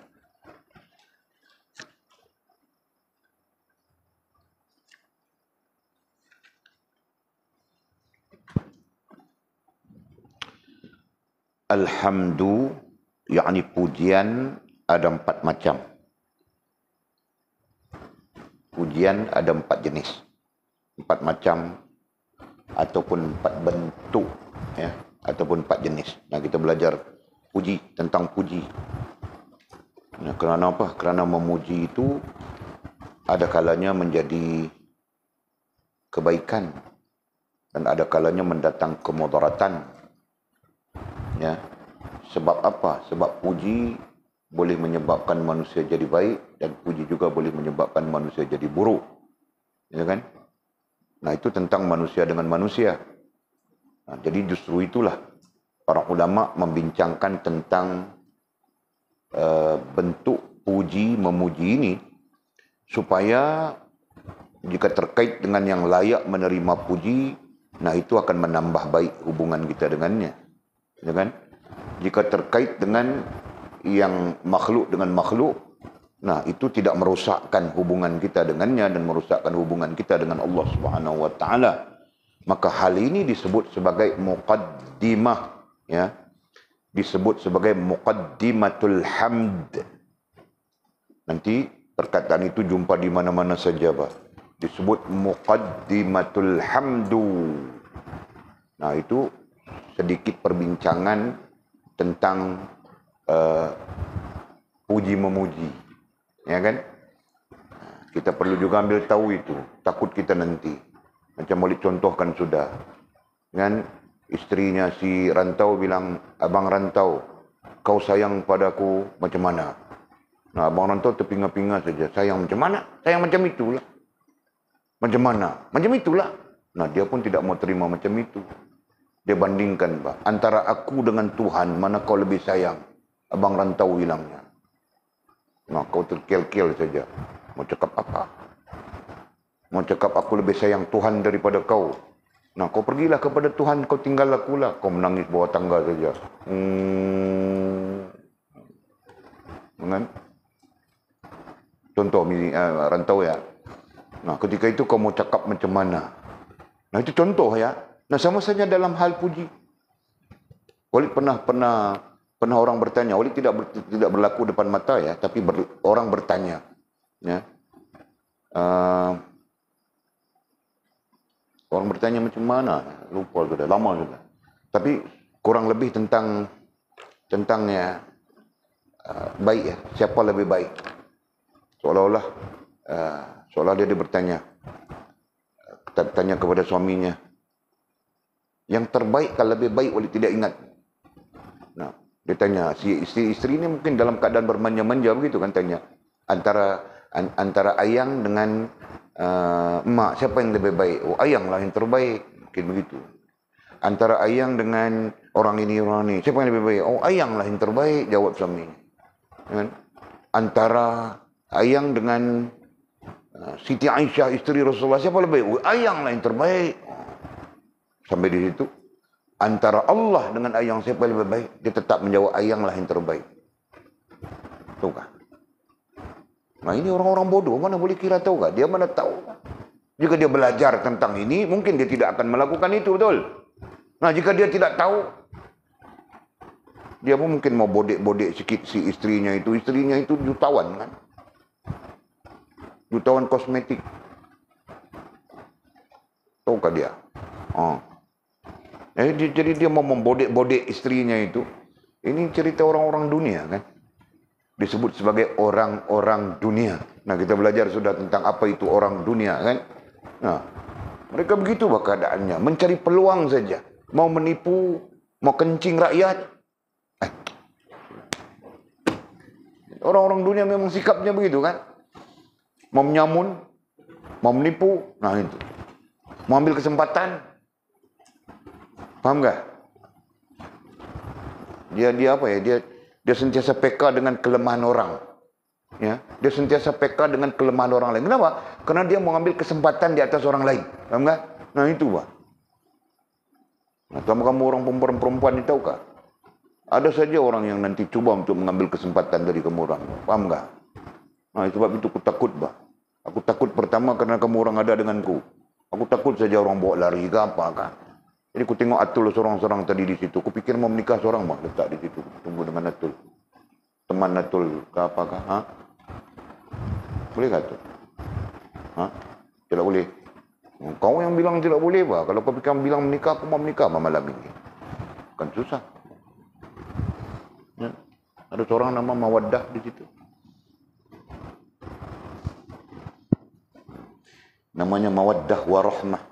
Alhamdu, yakni pujian ada 4 macam. Pujian ada 4 jenis. 4 macam ataupun 4 bentuk ya, ataupun 4 jenis. Nah, kita belajar puji, tentang puji. Nah, kerana apa? Kerana memuji itu ada kalanya menjadi kebaikan dan ada kalanya mendatang kemudaratan. Ya. Sebab apa? Sebab puji boleh menyebabkan manusia jadi baik dan puji juga boleh menyebabkan manusia jadi buruk. Ya kan? Nah, itu tentang manusia dengan manusia. Nah, jadi justru itulah para ulama membincangkan tentang bentuk puji memuji ini supaya jika terkait dengan yang layak menerima puji, nah itu akan menambah baik hubungan kita dengannya. Ya kan? Jika terkait dengan yang makhluk dengan makhluk, nah itu tidak merosakkan hubungan kita dengannya dan merosakkan hubungan kita dengan Allah Subhanahu wa taala. Maka hal ini disebut sebagai muqaddimah ya. Disebut sebagai muqaddimatul hamd. Nanti perkataan itu jumpa di mana-mana saja, Pak. Disebut muqaddimatul hamdu. Nah, itu sedikit perbincangan tentang puji memuji, ya kan? Kita perlu juga ambil tahu itu, takut kita nanti macam boleh contohkan sudah, kan? Istrinya si rantau bilang, abang rantau, kau sayang padaku macam mana? Nah, abang rantau terpinga-pinga saja, sayang macam mana? Sayang macam itulah. Macam mana? Macam itulah. Nah, dia pun tidak mau terima macam itu. Dia bandingkan, Pak, antara aku dengan Tuhan, mana kau lebih sayang? Abang rantau bilangnya. Nah, kau terkel-kel saja. Mau cakap apa? Mau cakap aku lebih sayang Tuhan daripada kau. Nah, kau pergilah kepada Tuhan, kau tinggal akulah. Kau menangis bawah tangga saja. Kan? Contoh rantau ya. Nah, ketika itu kau mau cakap macam mana? Nah, itu contoh ya. Nah, sama saja dalam hal puji. Walid pernah orang bertanya, Walid tidak berlaku depan mata ya, tapi orang bertanya, ya. Orang bertanya macam mana? Lupa sudah, lama sudah. Tapi kurang lebih tentang ya, baik ya, siapa lebih baik? Seolah-olah dia bertanya, tanya kepada suaminya, yang terbaik kalau lebih baik Walid tidak ingat. Nah, dia tanya, si isteri ini mungkin dalam keadaan bermanja-manja begitu kan, tanya antara ayang dengan emak, siapa yang lebih baik? Oh, ayang lah yang terbaik, mungkin begitu. Antara ayang dengan orang ini, siapa yang lebih baik? Oh, ayang lah yang terbaik, jawab suaminya. Antara ayang dengan Siti Aisyah, isteri Rasulullah, siapa lebih baik? Oh, ayang lah yang terbaik. Sampai di situ. Antara Allah dengan ayang siapa lebih baik? Dia tetap menjawab ayang lah yang terbaik. Tahu kah? Nah, ini orang-orang bodoh, mana boleh kira tahu kah? Dia mana tahu? Jika dia belajar tentang ini, mungkin dia tidak akan melakukan itu, betul? Nah, jika dia tidak tahu, dia pun mungkin mau bodek-bodek sikit si istrinya itu. Istrinya itu jutawan kan? Jutawan kosmetik. Tahukah dia? Jadi dia mau membodek-bodek istrinya itu. Ini cerita orang-orang dunia kan? Disebut sebagai orang-orang dunia. Nah, kita belajar sudah tentang apa itu orang dunia kan? Nah, mereka begitu keadaannya, mencari peluang saja, mau menipu, mau kencing rakyat. Orang-orang dunia memang sikapnya begitu kan? Mau menyamun, mau menipu, nah itu. Mau ambil kesempatan. Paham enggak? Dia apa ya? Dia sentiasa peka dengan kelemahan orang. Ya, dia sentiasa peka dengan kelemahan orang lain. Kenapa? Karena dia mau ambil kesempatan di atas orang lain. Paham enggak? Nah, itu, Pak. Nah, kamu orang perempuan ini tahu kah? Ada saja orang yang nanti coba untuk mengambil kesempatan dari kamu orang. Paham enggak? Nah, sebab itu aku takut, Pak. Aku takut pertama karena kamu orang ada denganku. Aku takut saja orang bawa lari ke apa kah? Jadi aku tengok Atul seorang-seorang tadi di situ. Aku pikir mau menikah seorang, Pak. Letak di situ. Tunggu dengan Atul. Teman Atul ke apakah? Ha? Boleh tak Atul? Ha? Tidak boleh. Kau yang bilang tidak boleh, Pak. Kalau kau bilang menikah, aku mau menikah malam ini. Kan susah. Ya. Ada seorang nama Mawaddah di situ. Namanya Mawaddah Warahmah.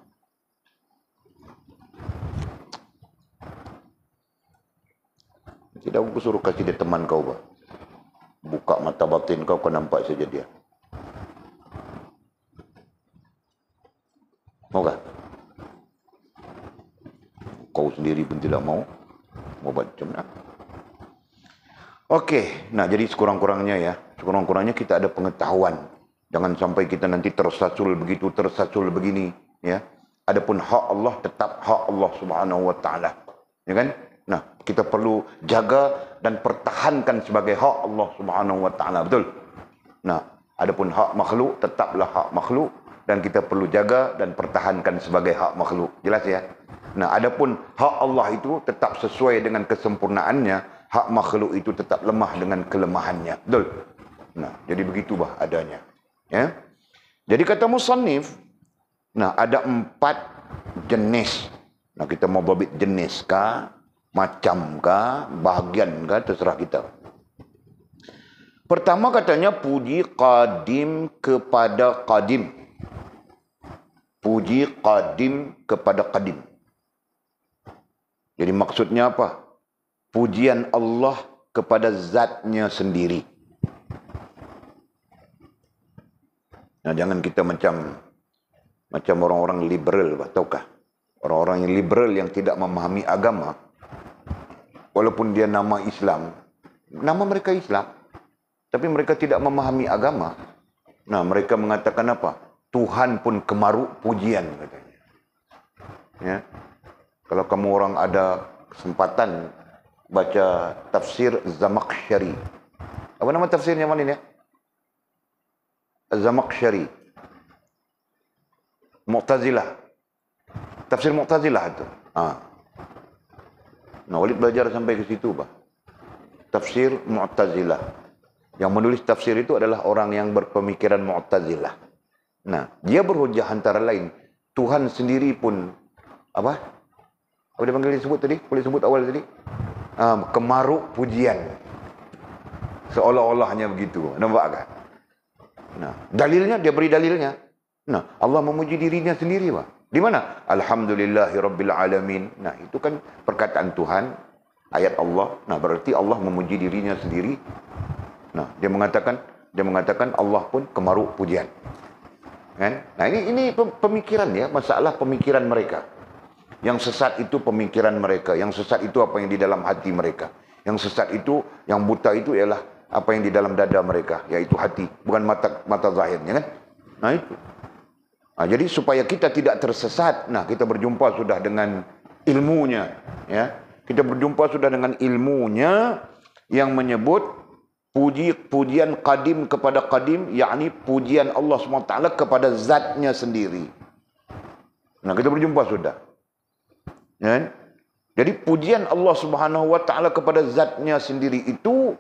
Tidak, aku suruh kasih dia teman kau, Pak. Buka mata batin kau nampak saja dia. Mau tak? Kau sendiri pun tidak mau. Mau buat macam mana? Okey, nah jadi sekurang-kurangnya ya. Sekurang-kurangnya kita ada pengetahuan. Jangan sampai kita nanti tersasul begitu, tersasul begini. Ya. Adapun hak Allah tetap hak Allah Subhanahu Wa Taala. Ya kan? Nah, kita perlu jaga dan pertahankan sebagai hak Allah Subhanahu Wa Taala, betul? Nah, adapun hak makhluk tetaplah hak makhluk dan kita perlu jaga dan pertahankan sebagai hak makhluk. Jelas ya? Nah, adapun hak Allah itu tetap sesuai dengan kesempurnaannya, hak makhluk itu tetap lemah dengan kelemahannya. Betul? Nah, jadi begitu bah adanya. Ya. Jadi kata musannif, nah ada 4 jenis. Nah, kita mau babit jenis kah? Macam kah, bahagian kah, terserah kita. Pertama katanya puji qadim kepada qadim. Puji qadim kepada qadim. Jadi maksudnya apa? Pujian Allah kepada zatnya sendiri. Nah, jangan kita macam orang-orang liberal, tahukah? Orang-orang yang liberal yang tidak memahami agama. Walaupun dia nama Islam, nama mereka Islam, tapi mereka tidak memahami agama. Nah, mereka mengatakan apa? Tuhan pun kemaruk pujian, katanya. Ya. Kalau kamu orang ada kesempatan baca tafsir Zamakhsyari. Apa nama tafsirnya mana ini? Zamakhsyari. Mu'tazilah. Tafsir Mu'tazilah itu. Nah, Walid belajar sampai ke situ, Pak. Tafsir Mu'tazilah. Yang menulis tafsir itu adalah orang yang berpemikiran Mu'tazilah. Nah, dia berhujah antara lain. Tuhan sendiri pun, apa dia panggil disebut tadi? Boleh sebut awal tadi? Kemaruk pujian. Seolah-olahnya begitu. Nampak kan? Nah, dalilnya, dia beri dalilnya. Nah, Allah memuji dirinya sendiri, Pak. Di mana? Alhamdulillahirabbil alamin. Nah, itu kan perkataan Tuhan, ayat Allah. Nah, berarti Allah memuji dirinya sendiri. Nah, dia mengatakan Allah pun kemaruk pujian. Kan? Nah, ini pemikiran ya, masalah pemikiran mereka. Yang sesat itu pemikiran mereka, yang sesat itu apa yang di dalam hati mereka. Yang sesat itu, yang buta itu ialah apa yang di dalam dada mereka, yaitu hati, bukan mata zahirnya kan. Nah, itu. Nah, jadi supaya kita tidak tersesat, nah kita berjumpa sudah dengan ilmunya, ya. Kita berjumpa sudah dengan ilmunya yang menyebut pujian qadim kepada qadim, yakni pujian Allah SWT kepada zatnya sendiri. Nah, kita berjumpa sudah. Ya. Jadi pujian Allah Subhanahu wa taala kepada zatnya sendiri itu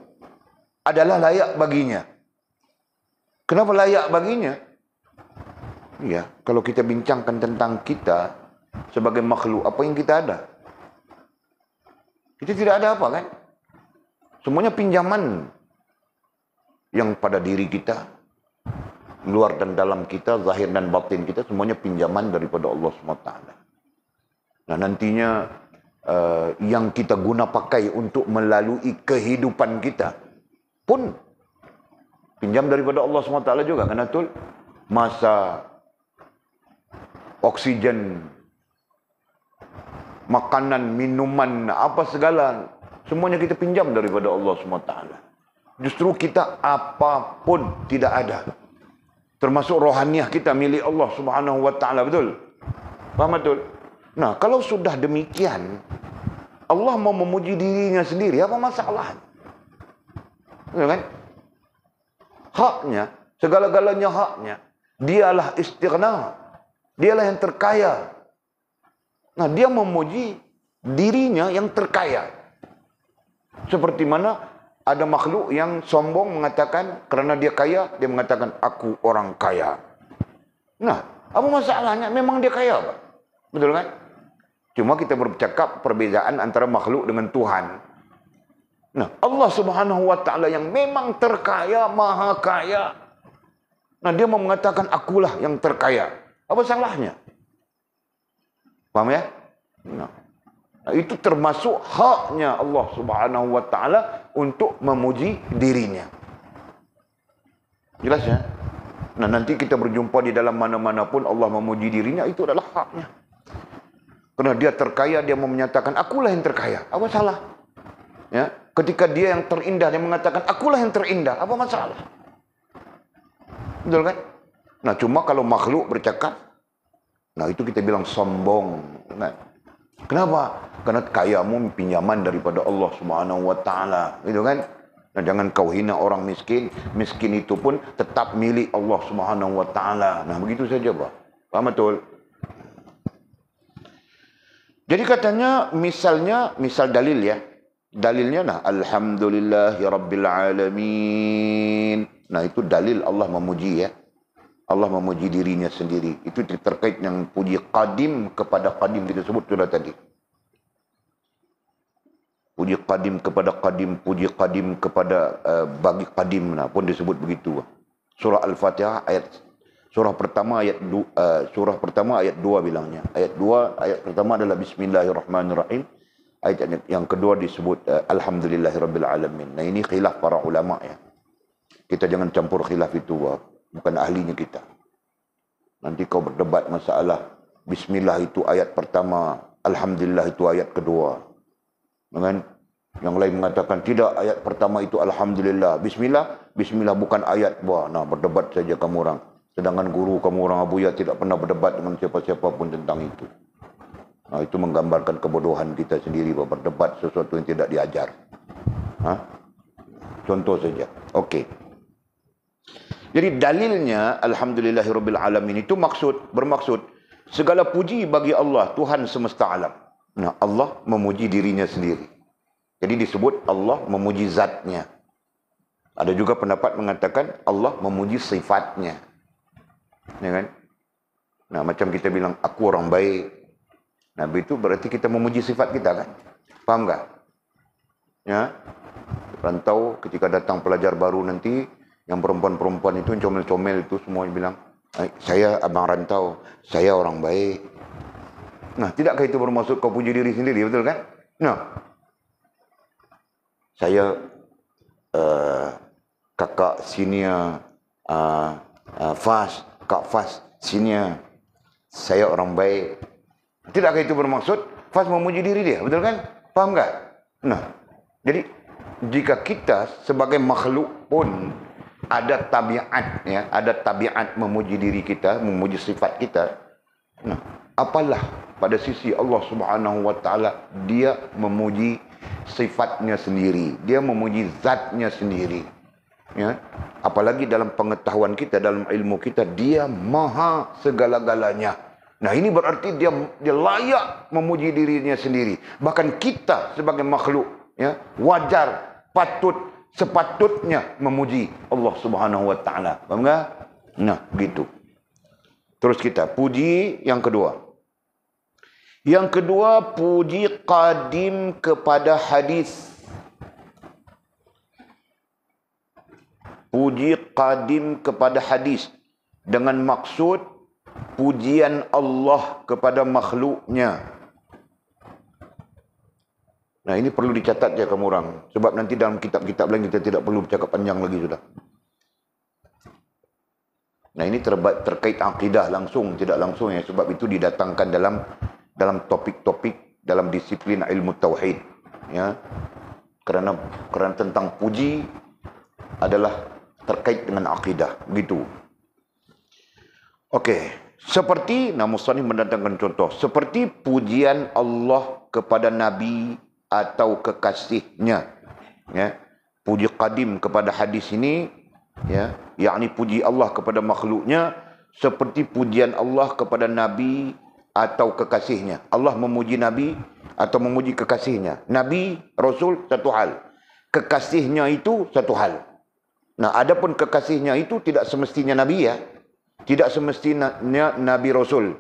adalah layak baginya. Kenapa layak baginya? Ya, kalau kita bincangkan tentang kita sebagai makhluk, apa yang kita ada? Kita tidak ada apa kan? Semuanya pinjaman yang pada diri kita, luar dan dalam kita, zahir dan batin kita, semuanya pinjaman daripada Allah SWT. Nah, nantinya yang kita guna pakai untuk melalui kehidupan kita pun pinjam daripada Allah SWT juga, kan betul? Masa, oksigen, makanan, minuman, apa segala, semuanya kita pinjam daripada Allah SWT. Justru kita apapun tidak ada. Termasuk rohaniah kita milik Allah Subhanahu wa taala, betul? Paham betul? Nah, kalau sudah demikian, Allah mau memuji dirinya sendiri, apa masalah? Ya kan? Haknya, segala-galanya haknya. Dialah istighna. Dialah yang terkaya. Nah, dia memuji dirinya yang terkaya. Seperti mana ada makhluk yang sombong mengatakan, kerana dia kaya, dia mengatakan, aku orang kaya. Nah, apa masalahnya? Memang dia kaya, Pak. Betul kan? Cuma kita bercakap perbezaan antara makhluk dengan Tuhan. Nah, Allah Subhanahu wa taala yang memang terkaya, maha kaya. Nah, dia mau mengatakan akulah yang terkaya. Apa salahnya? Paham ya? Nah, itu termasuk haknya Allah Subhanahu wa taala untuk memuji dirinya. Jelas ya? Nah, nanti kita berjumpa di dalam mana-mana pun Allah memuji dirinya, itu adalah haknya. Karena dia terkaya, dia mau menyatakan akulah yang terkaya. Apa salah? Ya, ketika dia yang terindah, dia mengatakan akulah yang terindah. Apa masalah? Betul kan? Nah, cuma kalau makhluk bercakap, nah itu kita bilang sombong. Nah, kenapa? Karena kayamu pinjaman daripada Allah Subhanahu wa taala, gitu kan? Nah, jangan kau hina orang miskin. Miskin itu pun tetap milik Allah Subhanahu wa taala. Nah, begitu saja, Pak. Paham betul? Jadi katanya misal dalil ya. Dalilnya nah alhamdulillahirabbil alamin. Nah, itu dalil Allah memuji ya. Allah memuji dirinya sendiri. Itu terkait yang puji qadim kepada qadim kita sebut sudah tadi. Puji qadim kepada qadim, puji qadim kepada bagi qadim, nah pun disebut begitu. Surah Al-Fatihah surah pertama ayat 2 bilangnya. Ayat pertama adalah bismillahirrahmanirrahim. Ayat yang kedua disebut alhamdulillahirabbil alamin. Nah, ini khilaf para ulama ya. Kita jangan campur khilaf itu, bukan ahlinya kita. Nanti kau berdebat masalah bismillah itu ayat pertama, alhamdulillah itu ayat kedua. Dengan yang lain mengatakan tidak, ayat pertama itu alhamdulillah, bismillah bukan ayat. Wah, nah berdebat saja kamu orang. Sedangkan guru kamu orang Abuya tidak pernah berdebat dengan siapa-siapa pun tentang itu. Nah, itu menggambarkan kebodohan kita sendiri, berdebat sesuatu yang tidak diajar. Contoh saja. Okey. Jadi dalilnya alhamdulillahirabbil alamin itu bermaksud Segala puji bagi Allah, Tuhan semesta alam. Nah, Allah memuji dirinya sendiri. Jadi disebut Allah memuji zatnya. Ada juga pendapat mengatakan Allah memuji sifatnya. Ya kan? Nah, macam kita bilang, aku orang baik. Nah, itu berarti kita memuji sifat kita kan? Faham tak? Ya? Rantau ketika datang pelajar baru nanti, yang perempuan-perempuan itu, comel-comel itu semua bilang, saya abang rantau, saya orang baik. Nah, tidakkah itu bermaksud kau puji diri sendiri, betul kan? Nah, saya kakak senior Fas, Kak Fas senior, saya orang baik. Tidakkah itu bermaksud Fas memuji diri dia, betul kan? Faham tak? Nah, jadi jika kita sebagai makhluk pun ada tabiat, ya, ada tabiat memuji diri kita, memuji sifat kita. Nah, apalah pada sisi Allah Subhanahu wa taala, dia memuji sifatnya sendiri, dia memuji zatnya sendiri. Ya, apalagi dalam pengetahuan kita, dalam ilmu kita, dia maha segala-galanya. Nah, ini berarti dia layak memuji dirinya sendiri. Bahkan kita sebagai makhluk, ya, wajar, patut, sepatutnya memuji Allah Subhanahu wa taala. Faham tak? Nah, begitu. Terus kita puji yang kedua. Yang kedua, puji qadim kepada hadis. Puji qadim kepada hadis dengan maksud pujian Allah kepada makhluknya. Nah, ini perlu dicatat ya kamu orang. Sebab nanti dalam kitab-kitab lain kita tidak perlu bercakap panjang lagi sudah. Nah, ini terkait akidah langsung, tidak langsung ya. Sebab itu didatangkan dalam topik-topik, dalam disiplin ilmu tauhid. Ya. Kerana tentang puji adalah terkait dengan akidah. Begitu. Okey. Seperti, Musannif mendatangkan contoh. Seperti pujian Allah kepada Nabi atau kekasihnya, ya, puji qadim kepada hadis ini, ya, yakni puji Allah kepada makhluknya seperti pujian Allah kepada Nabi atau kekasihnya. Allah memuji Nabi atau memuji kekasihnya. Nabi, Rasul, satu hal. Kekasihnya itu satu hal. Nah, adapun kekasihnya itu tidak semestinya Nabi, ya, tidak semestinya Nabi Rasul,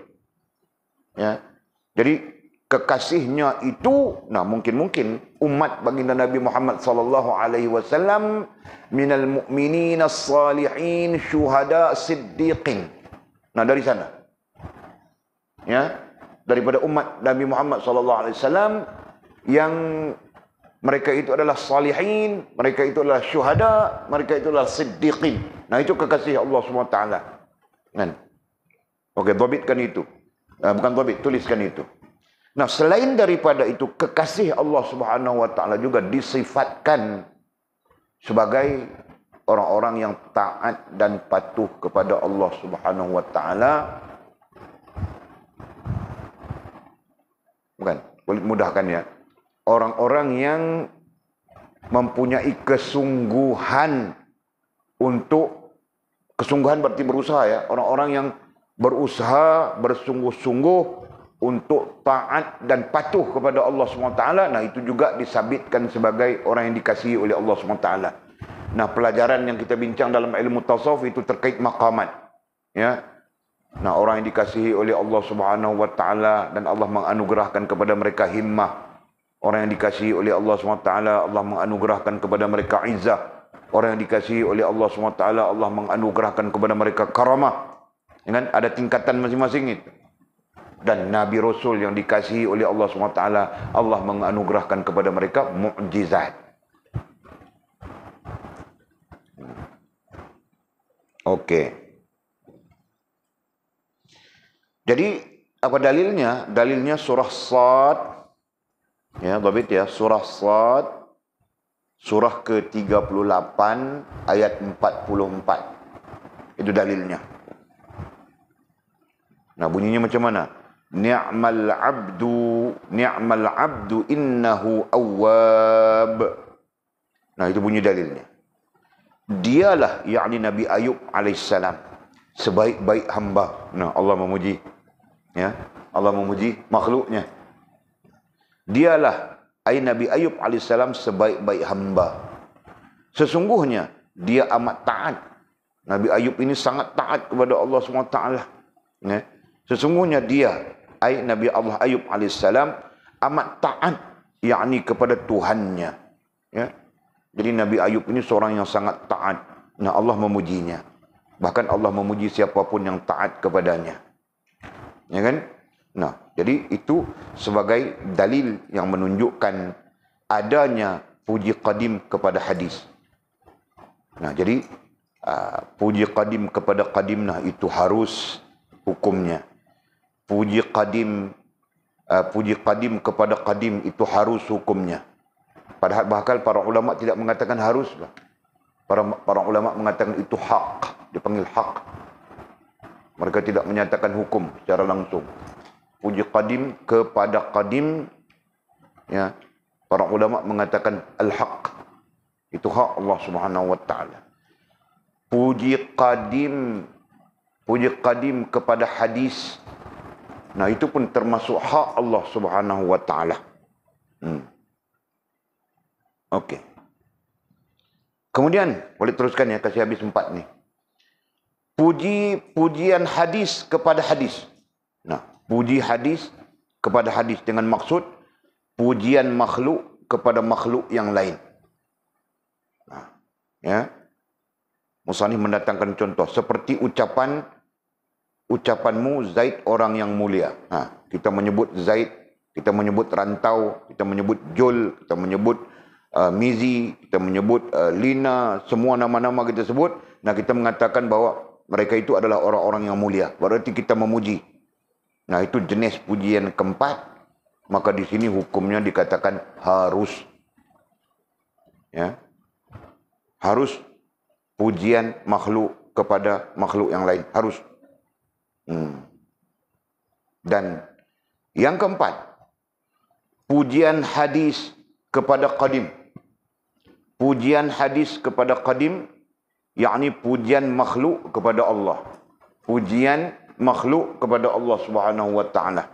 ya. Jadi kekasihnya itu, nah, mungkin umat baginda Nabi Muhammad sallallahu alaihi wasallam, minal mu'minin as-salihin syuhada siddiqin. Nah, dari sana, ya, daripada umat Nabi Muhammad sallallahu alaihi wasallam yang mereka itu adalah salihin, mereka itu adalah syuhada, mereka itu adalah siddiqin. Nah, itu kekasih Allah SWT. Kan? Okey, dhabitkan itu. Bukan dhabit, tuliskan itu. Nah, selain daripada itu, kekasih Allah Subhanahu wa taala juga disifatkan sebagai orang-orang yang taat dan patuh kepada Allah Subhanahu wa taala. Bukan, boleh mudahkan ya. Orang-orang yang mempunyai kesungguhan berarti berusaha, ya. Orang-orang yang berusaha bersungguh-sungguh untuk taat dan patuh kepada Allah SWT. Nah, itu juga disabitkan sebagai orang yang dikasihi oleh Allah SWT. Nah, pelajaran yang kita bincang dalam ilmu tasawuf itu terkait maqamat, ya. Nah, orang yang dikasihi oleh Allah SWT dan Allah menganugerahkan kepada mereka himmah. Orang yang dikasihi oleh Allah SWT, Allah menganugerahkan kepada mereka izzah. Orang yang dikasihi oleh Allah SWT, Allah menganugerahkan kepada mereka karamah. Kan? Ada tingkatan masing-masing itu. Dan Nabi Rasul yang dikasihi oleh Allah SWT, Allah menganugerahkan kepada mereka mukjizat. Okey. Jadi, apa dalilnya? Dalilnya surah Shad. Ya, dhabit ya, surah Shad. Surah ke-38 ayat 44. Itu dalilnya. Nah, bunyinya macam mana? Ni'mal abdu innahu awwab. Nah, itu bunyi dalilnya. Dialah, yakni Nabi Ayub alaihissalam, sebaik-baik hamba. Nah, Allah memuji Ya, Allah memuji makhluknya. Dialah Nabi Ayub alaihissalam sebaik-baik hamba. Sesungguhnya dia amat taat. Nabi Ayub ini sangat taat kepada Allah SWT. Ya. Sesungguhnya dia, Nabi Allah Ayub alaihissalam amat taat, yakni kepada Tuhannya. Ya. Jadi Nabi Ayub ini seorang yang sangat taat. Nah, Allah memujinya. Bahkan Allah memuji siapapun yang taat kepadanya. Ya kan? Nah, jadi itu sebagai dalil yang menunjukkan adanya puji qadim kepada hadis. Nah, jadi puji qadim kepada qadim, nah itu harus hukumnya. Puji qadim kepada qadim itu harus hukumnya. Padahal bahkan para ulama tidak mengatakan harus. Para ulama mengatakan itu hak, dipanggil hak. Mereka tidak menyatakan hukum secara langsung. Puji qadim kepada qadim, ya, para ulama mengatakan al-haq. Itu hak Allah Subhanahu wa taala. Puji qadim kepada hadis. Nah, itu pun termasuk hak Allah Subhanahu wa taala. Okey. Kemudian boleh teruskan ya, kasih habis 4 nih. Pujian hadis kepada hadis. Nah, puji hadis kepada hadis dengan maksud pujian makhluk kepada makhluk yang lain. Nah, ya. Musannif mendatangkan contoh seperti ucapanmu Zaid orang yang mulia. Kita menyebut Zaid, kita menyebut rantau, kita menyebut Jul, kita menyebut Mizi, kita menyebut Lina, semua nama-nama kita sebut. Nah, kita mengatakan bahawa mereka itu adalah orang-orang yang mulia. Berarti kita memuji. Nah, itu jenis pujian keempat. Maka di sini hukumnya dikatakan harus. Ya. Harus pujian makhluk kepada makhluk yang lain. Harus. Dan yang keempat, pujian hadis kepada qadim. Pujian hadis kepada qadim, yakni pujian makhluk kepada Allah. Pujian makhluk kepada Allah Subhanahu wa taala.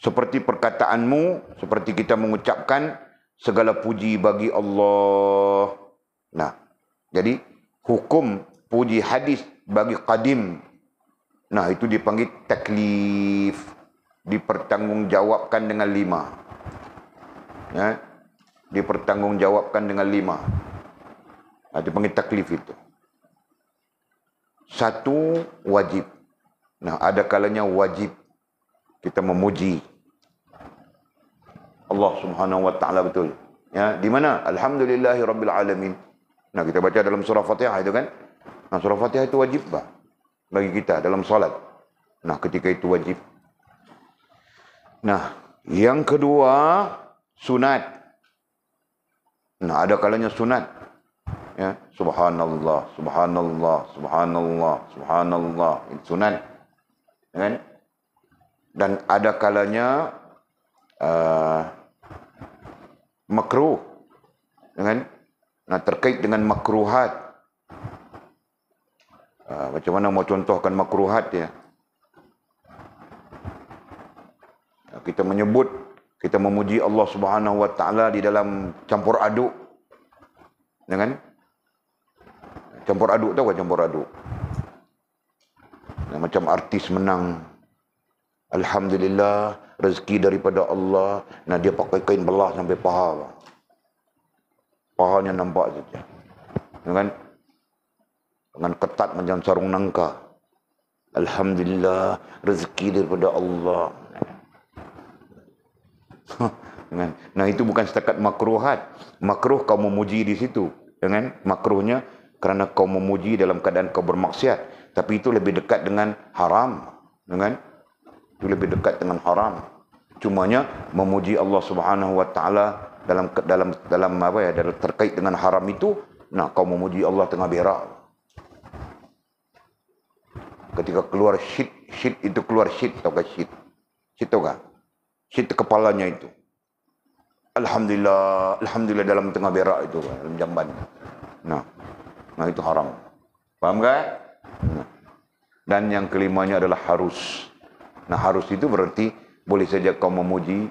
Seperti perkataanmu, seperti kita mengucapkan segala puji bagi Allah. Nah, jadi hukum puji hadis bagi qadim, nah itu dipanggil taklif, dipertanggungjawabkan dengan 5. Ya, dipertanggungjawabkan dengan 5. Nah, dipanggil taklif itu. 1, wajib. Nah, ada kalanya wajib kita memuji Allah Subhanahu wa taala betul. Ya, di mana? Alhamdulillahirabbil alamin. Nah, kita baca dalam surah Fatihah itu kan. Nah, surah Fatihah itu wajib bagi kita dalam salat. Nah, ketika itu wajib. Nah, yang kedua sunat. Nah, ada kalanya sunat. Ya, subhanallah, subhanallah, subhanallah, subhanallah. Itu sunat. Kan? Dan ada kalanya makruh. Kan? Nah, terkait dengan makruhat. Macam mana mau contohkan makruhat ya? Kita menyebut, kita memuji Allah Subhanahu wa taala di dalam campur aduk. Dengan campur aduk, tahu tak campur aduk? Nah, macam artis menang. Alhamdulillah, rezeki daripada Allah. Nah, dia pakai kain belah sampai paha. Pahanya nampak saja. Dengan ketat macam sarung nangka. Alhamdulillah, rezeki daripada Allah. Nah, itu bukan setakat makruhat. Makruh kau memuji di situ. Dengan makruhnya kerana kau memuji dalam keadaan kau bermaksiat. Tapi itu lebih dekat dengan haram. Dengan itu lebih dekat dengan haram. Cumanya memuji Allah Subhanahu wa taala dalam apa ya, dalam terkait dengan haram itu, nah kau memuji Allah tengah berak. Ketika keluar shit itu keluar shit, tahu tak shit? Shit tahu tak? Shit kepalanya itu. Alhamdulillah, alhamdulillah dalam tengah berak itu, dalam jamban. Nah itu haram. Faham tak? Nah. Dan yang kelimanya adalah harus. Nah, harus itu berarti boleh saja kau memuji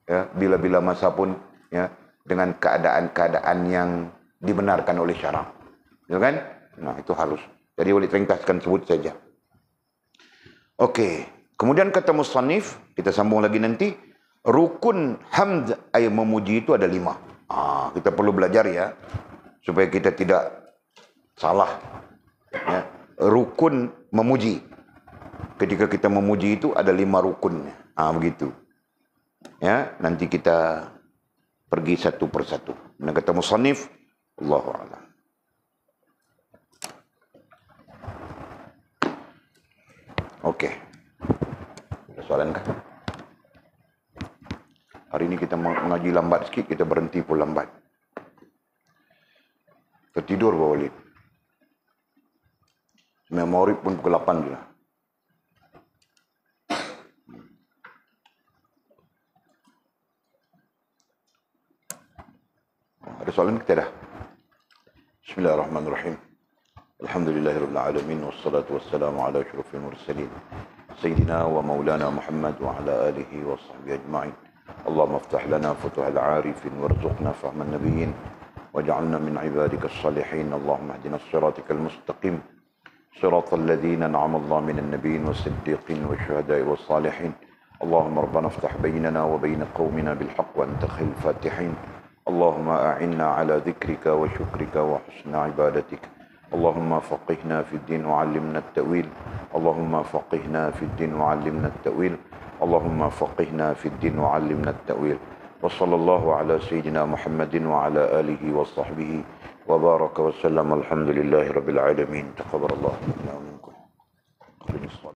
ya, bila-bila masa pun ya, dengan keadaan-keadaan yang dibenarkan oleh syarak. Ya kan? Nah, itu harus. Jadi boleh ringkaskan sebut saja. Okey. Kemudian kata musannif, kita sambung lagi nanti. Rukun hamd ay memuji itu ada 5. Kita perlu belajar ya. Supaya kita tidak salah. Ya. Rukun memuji. Ketika kita memuji itu ada 5 rukunnya. Begitu. Ya, nanti kita pergi satu persatu. Dan kata musannif, Allahu a'lam. Okey. Ada soalan kah? Hari ini kita mengaji lambat sikit, kita berhenti pun lambat. Tertidur Pak Walid. Memori pun pukul 8 je lah. Ada soalan kita dah? Bismillahirrahmanirrahim. Alhamdulillahirabbil alamin wassalatu wassalamu ala asyrafil mursalin sayyidina wa maulana Muhammad wa ala alihi wa sahbihi ajma'in. Allahumma iftah lana futuhal 'arifin warzuqna fahman nabiyyin waj'alna min 'ibadikas salihin. Allahumma ihdina as-siratal mustaqim siratal ladzina an'ama Allahu minan nabiyyin was-siddiqin wasyuhada'i was-salihin. Allahumma rabbana iftah bainana wa bain qaumina bil haqq wa anta khairul fatihin. Allahumma a'inna ala dzikrika wa syukrika wa husni ibadatika. اللهم فقهنا في الدين وعلمنا التأويل. اللهم فقهنا في الدين وعلمنا التأويل. اللهم فقهنا في الدين وعلمنا التأويل. وصلى الله على سيدنا محمد وعلى آله وصحبه وبارك وسلم. الحمد لله رب العالمين. تقبل الله منا ومنكم.